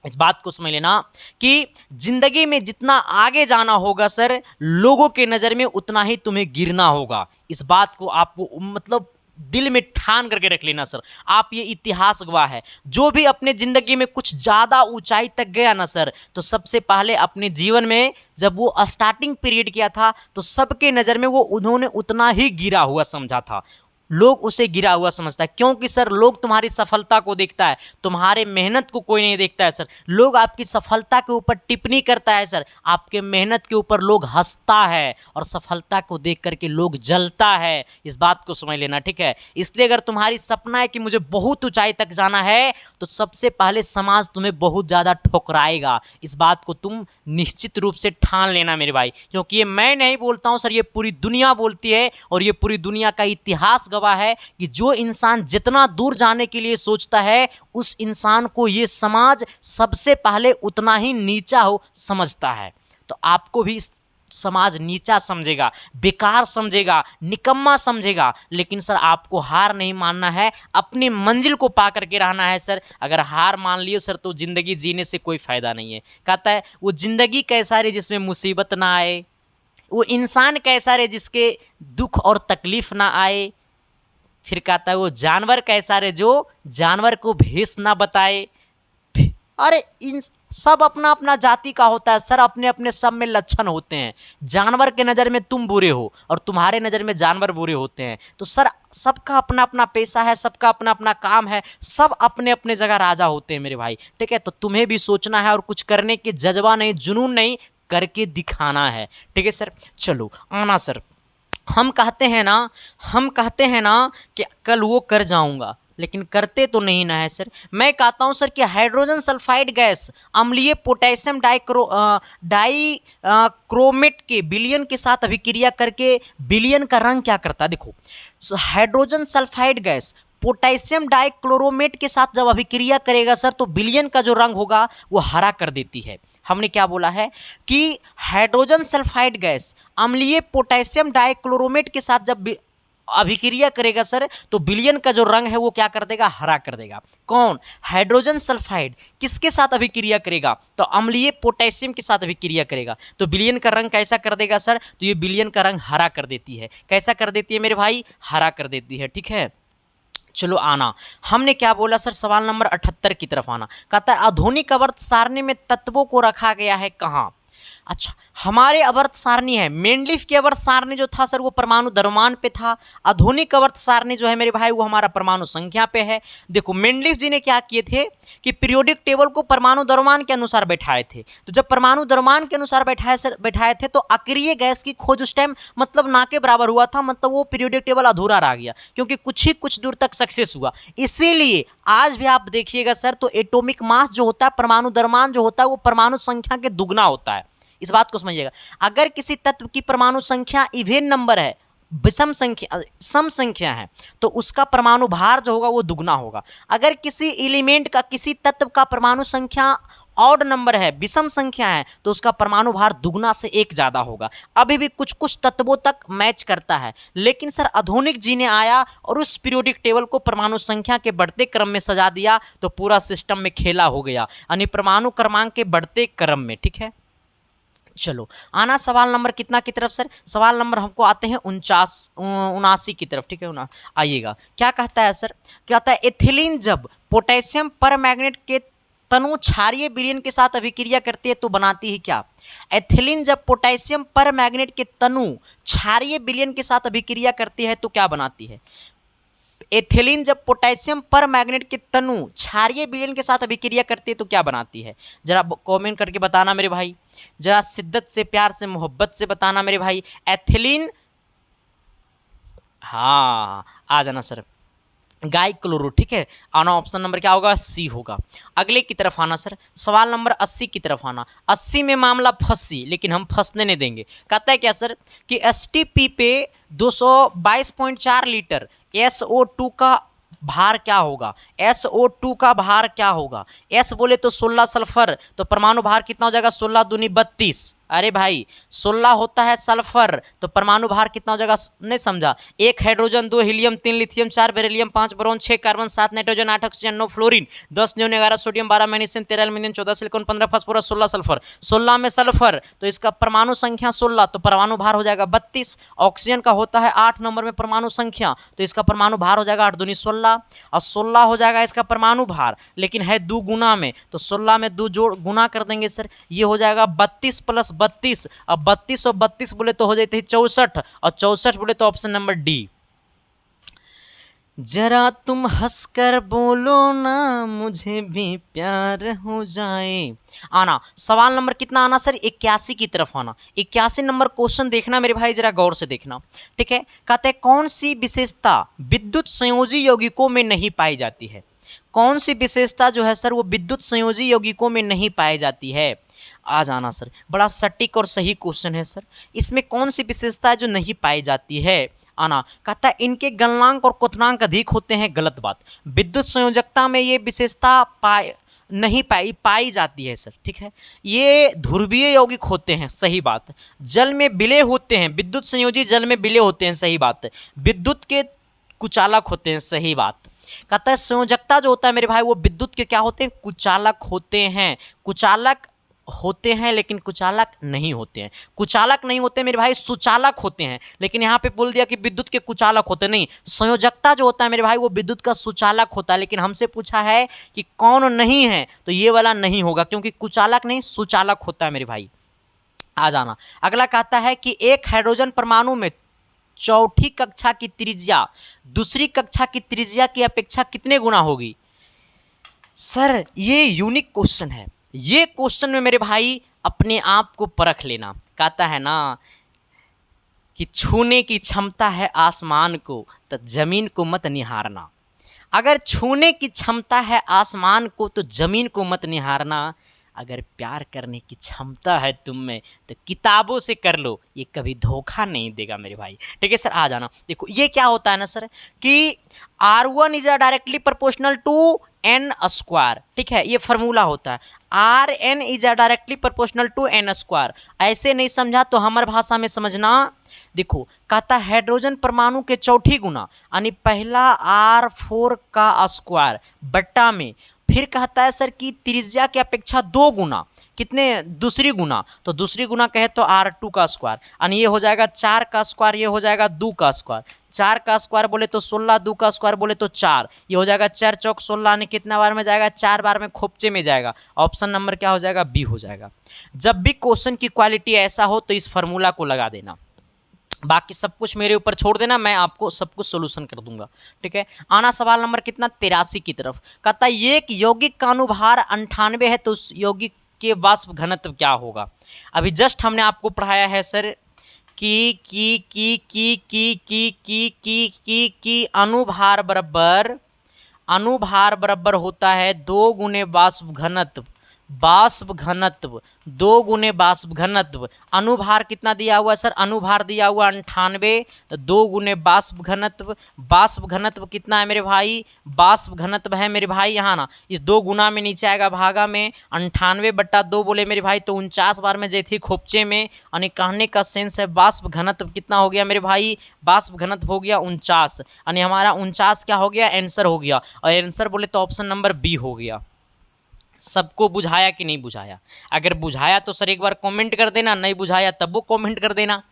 इस बात को समझ लेना कि जिंदगी में जितना आगे जाना होगा सर, लोगों के नज़र में उतना ही तुम्हें गिरना होगा। इस बात को आपको मतलब दिल में ठान करके रख लेना सर। आप ये इतिहास गवाह है, जो भी अपने ज़िंदगी में कुछ ज़्यादा ऊंचाई तक गया ना सर, तो सबसे पहले अपने जीवन में जब वो स्टार्टिंग पीरियड किया था तो सबके नज़र में वो उन्होंने उतना ही गिरा हुआ समझा था। लोग उसे गिरा हुआ समझता है, क्योंकि सर लोग तुम्हारी सफलता को देखता है, तुम्हारे मेहनत को कोई नहीं देखता है सर। लोग आपकी सफलता के ऊपर टिप्पणी करता है सर, आपके मेहनत के ऊपर लोग हंसता है और सफलता को देख करके लोग जलता है। इस बात को समझ लेना, ठीक है। इसलिए अगर तुम्हारी सपना है कि मुझे बहुत ऊंचाई तक जाना है तो सबसे पहले समाज तुम्हें बहुत ज़्यादा ठुकराएगा। इस बात को तुम निश्चित रूप से ठान लेना मेरे भाई, क्योंकि ये मैं नहीं बोलता हूँ सर, ये पूरी दुनिया बोलती है और ये पूरी दुनिया का इतिहास गवाह है कि जो इंसान जितना दूर जाने के लिए सोचता है उस इंसान को ये समाज सबसे पहले उतना ही नीचा हो समझता है। तो आपको भी समाज नीचा समझेगा, बेकार समझेगा, निकम्मा समझेगा, लेकिन सर आपको हार नहीं मानना है, अपनी मंजिल को पा करके रहना है सर। अगर हार मान लियो सर तो जिंदगी जीने से कोई फायदा नहीं है। कहता है वो जिंदगी कैसा रे जिसमें मुसीबत ना आए, वो इंसान कैसा रे जिसके दुख और तकलीफ ना आए। फिर कहता है वो जानवर कैसा रे जो जानवर को भेष ना बताए। अरे इन सब अपना अपना जाति का होता है सर, अपने अपने सब में लक्षण होते हैं। जानवर के नज़र में तुम बुरे हो और तुम्हारे नज़र में जानवर बुरे होते हैं। तो सर सबका अपना अपना पेशा है, सबका अपना अपना काम है, सब अपने अपने जगह राजा होते हैं मेरे भाई, ठीक है। तो तुम्हें भी सोचना है और कुछ करने के जज्बा नहीं, जुनून नहीं, करके दिखाना है, ठीक है सर। चलो आना सर, हम कहते हैं ना कि कल वो कर जाऊंगा, लेकिन करते तो नहीं ना है सर। मैं कहता हूं सर कि हाइड्रोजन सल्फाइड गैस अम्लीय पोटेशियम डाइक्रोमेट के विलयन के साथ अभिक्रिया करके विलयन का रंग क्या करता है। देखो हाइड्रोजन सल्फाइड गैस पोटेशियम डाइक्लोरोमेट के साथ जब अभिक्रिया करेगा सर तो विलयन का जो रंग होगा वो हरा कर देती है। हमने क्या बोला है कि हाइड्रोजन सल्फाइड गैस अम्लीय पोटेशियम डाइक्लोरोमेट के साथ जब अभिक्रिया करेगा सर तो विलयन का जो रंग है वो क्या कर देगा, हरा कर देगा। कौन? हाइड्रोजन सल्फाइड किसके साथ अभिक्रिया करेगा, तो अम्लीय पोटेशियम के साथ अभिक्रिया करेगा तो विलयन का रंग कैसा कर देगा सर, तो ये विलयन का रंग हरा कर देती है। कैसा कर देती है मेरे भाई, हरा कर देती है, ठीक है। चलो आना, हमने क्या बोला सर, सवाल नंबर 78 की तरफ आना। कहता है आधुनिक आवर्त सारणी में तत्वों को रखा गया है कहाँ। अच्छा, हमारे आवर्त सारणी है, मेंडलीफ की आवर्त सारणी जो था सर वो परमाणु द्रव्यमान पे था। आधुनिक आवर्त सारणी जो है मेरे भाई वो हमारा परमाणु संख्या पे है। देखो मेंडलीफ जी ने क्या किए थे कि पीरियोडिक टेबल को परमाणु द्रव्यमान के अनुसार बैठाए थे। तो जब परमाणु द्रव्यमान के अनुसार बैठाए थे तो अक्रिय गैस की खोज उस टाइम मतलब ना के बराबर हुआ था, मतलब वो पीरियोडिक टेबल अधूरा रह गया क्योंकि कुछ दूर तक सक्सेस हुआ। इसीलिए आज भी आप देखिएगा सर तो एटॉमिक मास जो होता है, परमाणु द्रव्यमान जो होता है वो परमाणु संख्या के दुगना होता है। इस बात को समझिएगा, अगर किसी तत्व की परमाणु संख्या इवेन नंबर है, विषम संख्या सम संख्या है तो उसका परमाणु भार जो होगा वो दुगना होगा। अगर किसी एलिमेंट का, किसी तत्व का परमाणु संख्या ऑड नंबर है, विषम संख्या है, तो उसका परमाणु भार दुगना से एक ज़्यादा होगा। अभी भी कुछ तत्वों तक मैच करता है, लेकिन सर आधुनिक जी ने आया और उस पीरियोडिक टेबल को परमाणु संख्या के बढ़ते क्रम में सजा दिया तो पूरा सिस्टम में खेला हो गया, यानी परमाणु क्रमांक के बढ़ते क्रम में, ठीक है। चलो आना सवाल नंबर कितना की तरफ सर, सवाल नंबर हमको आते हैं 79 की तरफ, ठीक है। आइएगा, क्या कहता है सर, क्या कहता है एथिलीन जब पोटेशियम परमैंगनेट के तनु क्षारीय विलयन के साथ अभिक्रिया करती है तो बनाती है क्या। एथिलीन जब पोटेशियम परमैंगनेट के तनु क्षारीय विलयन के साथ अभिक्रिया करती है तो क्या बनाती है। एथिलीन जब पोटेशियम परमैंगनेट के तनु क्षारीय विलयन के साथ अभिक्रिया करती है तो क्या बनाती है। जरा कमेंट करके बताना मेरे भाई, जरा शिद्दत से, प्यार से, मोहब्बत से बताना मेरे भाई। एथिलीन, हाँ आ जाना सर, गाइक्लोरो, ठीक है। आना ऑप्शन नंबर क्या होगा, सी होगा। अगले की तरफ आना सर, सवाल नंबर 80 की तरफ आना। 80 में मामला फंसी, लेकिन हम फंसने नहीं देंगे। कहता है क्या सर कि एसटीपी पे 222.4 लीटर SO2 का भार क्या होगा। SO2 का भार क्या होगा, S बोले तो 16 सल्फर, तो परमाणु भार कितना हो जाएगा, 16 दूनी 32। अरे भाई 16 होता है सल्फर तो परमाणु भार कितना हो जाएगा, नहीं समझा, 1 hydrogen, 2 helium, 3 lithium, 4 beryllium, 5 boron, 6 carbon, 7 nitrogen, 8 oxygen, 9 fluorine, 10 neon, 11 sodium, 12 magnesium, 13 aluminium, 14 silicon, 15 phosphorus, 16 sulphur. 16 में सल्फर तो इसका परमाणु संख्या 16 तो परमाणु भार हो जाएगा 32। ऑक्सीजन का होता है 8 नंबर में परमाणु संख्या तो इसका परमाणु भार हो जाएगा 8 दूनी 16 और 16 हो जाएगा इसका परमाणु भार, लेकिन है 2 गुना में तो 16 में 2 जोड़ गुना कर देंगे सर, ये हो जाएगा 32 प्लस 32। अब 32 और 32 बोले तो हो जाते हैं 64 और 64 बोले तो ऑप्शन नंबर डी। जरा तुम हंसकर बोलो ना मुझे भी प्यार हो जाए। आना सवाल नंबर कितना आना सर, 81 की तरफ आना। 81 नंबर क्वेश्चन देखना मेरे भाई, जरा गौर से देखना। ठीक है, कहते हैं कौन सी विशेषता विद्युत संयोजी यौगिकों में नहीं पाई जाती है। कौन सी विशेषता जो है सर वो विद्युत संयोजी यौगिकों में नहीं पाई जाती है। आ जाना सर, बड़ा सटीक और सही क्वेश्चन है सर। इसमें कौन सी विशेषता जो नहीं पाई जाती है। आना कहता है इनके गलनांक और क्वथनांक अधिक होते हैं। गलत बात, विद्युत संयोजकता में ये विशेषता नहीं पाई जाती है सर। ठीक है, ये ध्रुवीय यौगिक होते हैं। सही बात, जल में विलय होते हैं, विद्युत संयोजी जल में विलय होते हैं। सही बात, विद्युत के कुचालक होते हैं। सही बात, कहता है संयोजकता जो होता है मेरे भाई वो विद्युत के क्या होते हैं, कुचालक होते हैं। कुचालक होते हैं लेकिन कुचालक नहीं होते हैं। कुचालक नहीं होते मेरे भाई, सुचालक होते हैं। लेकिन यहाँ पे बोल दिया कि विद्युत के कुचालक होते नहीं। संयोजकता जो होता है मेरे भाई वो विद्युत का सुचालक होता है। लेकिन हमसे पूछा है कि कौन नहीं है, तो ये वाला नहीं होगा, क्योंकि कुचालक नहीं सुचालक होता है मेरे भाई। आ जाना, अगला कहता है कि एक हाइड्रोजन परमाणु में चौथी कक्षा की त्रिज्या दूसरी कक्षा की त्रिज्या की अपेक्षा कितने गुना होगी। सर ये यूनिक क्वेश्चन है। ये क्वेश्चन में मेरे भाई अपने आप को परख लेना। कहता है ना कि छूने की क्षमता है आसमान को तो जमीन को मत निहारना। अगर छूने की क्षमता है आसमान को तो जमीन को मत निहारना। अगर प्यार करने की क्षमता है तुम में तो किताबों से कर लो, ये कभी धोखा नहीं देगा मेरे भाई। ठीक है सर, आ जाना। देखो ये क्या होता है ना सर कि R1 is directly proportional to N square. ठीक है, ये फॉर्मूला होता है। Rn is directly proportional to N square. ऐसे नहीं समझा तो हमारे भाषा में समझना। देखो कहता है हाइड्रोजन परमाणु के चौथी गुना यानी पहला R4 का स्क्वायर बट्टा में, फिर कहता है सर कि त्रिज्या की अपेक्षा 2 गुना, कितने दूसरी गुना, तो दूसरी गुना कहे तो R2 का स्क्वायर यानी ये हो जाएगा 4 का स्क्वायर, ये हो जाएगा 2 का स्क्वायर। 4 का स्क्वायर बोले तो 16, 2 का स्क्वायर बोले तो 4, ये हो जाएगा 4 चौक 16 यानी कितना बार में जाएगा, 4 बार में खोपचे में जाएगा। ऑप्शन नंबर क्या हो जाएगा, बी हो जाएगा। जब भी क्वेश्चन की क्वालिटी ऐसा हो तो इस फॉर्मूला को लगा देना, बाकी सब कुछ मेरे ऊपर छोड़ देना, मैं आपको सब कुछ सोल्यूशन कर दूंगा। ठीक है, आना सवाल नंबर कितना 83 की तरफ। कहता है एक यौगिक का अनुभार 98 है तो उस यौगिक के वाष्प घनत्व क्या होगा। अभी जस्ट हमने आपको पढ़ाया है सर कि अनुभार बराबर होता है 2 गुने वाष्प घनत्व। 2 गुने वाष्प घनत्व। अनुभार कितना दिया हुआ है सर, अनुभार दिया हुआ 98, तो 2 गुने वाष्प घनत्व। वाष्प घनत्व कितना है मेरे भाई, वाष्प घनत्व है मेरे भाई यहाँ ना, इस 2 गुना में नीचे आएगा भागा में 98/2 बोले मेरे भाई तो 49 बार में जैथी खोपचे में, यानी कहने का सेंस है वाष्प घनत्व कितना हो गया मेरे भाई, वाष्प घनत्व हो गया 49, यानी हमारा 49 क्या हो गया, आंसर हो गया। और आंसर बोले तो ऑप्शन नंबर बी हो गया। सबको बुझाया कि नहीं बुझाया? अगर बुझाया तो सर एक बार कमेंट कर देना, नहीं बुझाया तब वो कमेंट कर देना।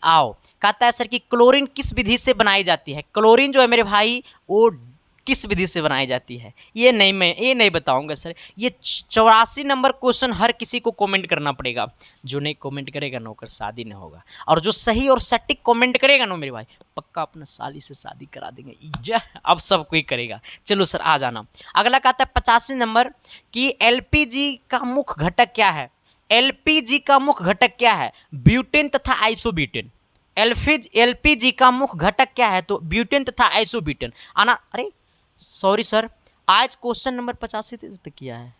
आओ, कहता है सर कि क्लोरीन किस विधि से बनाई जाती है। क्लोरीन जो है मेरे भाई वो किस विधि से बनाई जाती है, ये नहीं बताऊंगा सर। ये 84 नंबर क्वेश्चन हर किसी को कमेंट करना पड़ेगा। जो नहीं कमेंट करेगा नौकर शादी न होगा, और जो सही और सटीक कमेंट करेगा ना मेरे भाई पक्का अपना साली से शादी करा देंगे। अब सब कोई करेगा। चलो सर आ जाना। अगला कहता है 85 नंबर कि एलपीजी का मुख्य घटक क्या है। एलपीजी का मुख्य घटक क्या है, ब्यूटेन तथा आइसोब्यूटेन। एलपीजी का मुख्य घटक क्या है, तो ब्यूटेन तथा आइसोब्यूटेन। आना, अरे सॉरी सर, आज क्वेश्चन नंबर 85 तक किया है।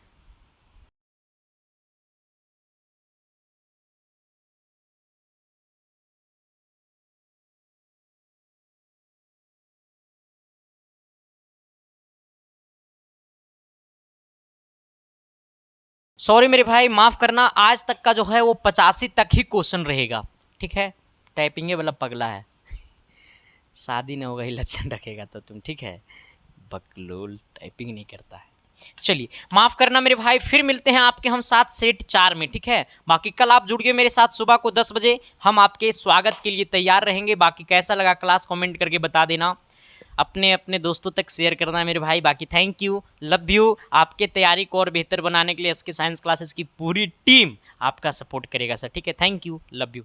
सॉरी मेरे भाई माफ करना, आज तक का जो है वो 85 तक ही क्वेश्चन रहेगा। ठीक है, टाइपिंग वाला पगला है, शादी न होगा ही लक्षण रखेगा तो तुम। ठीक है, बकलोल टाइपिंग नहीं करता है। चलिए माफ करना मेरे भाई, फिर मिलते हैं आपके हम साथ सेट 4 में। ठीक है, बाकी कल आप जुड़ गए मेरे साथ सुबह को 10 बजे, हम आपके स्वागत के लिए तैयार रहेंगे। बाकी कैसा लगा क्लास कमेंट करके बता देना, अपने अपने दोस्तों तक शेयर करना मेरे भाई। बाकी थैंक यू, लव यू। आपके तैयारी को और बेहतर बनाने के लिए एसके साइंस क्लासेस की पूरी टीम आपका सपोर्ट करेगा सर। ठीक है, थैंक यू, लव यू।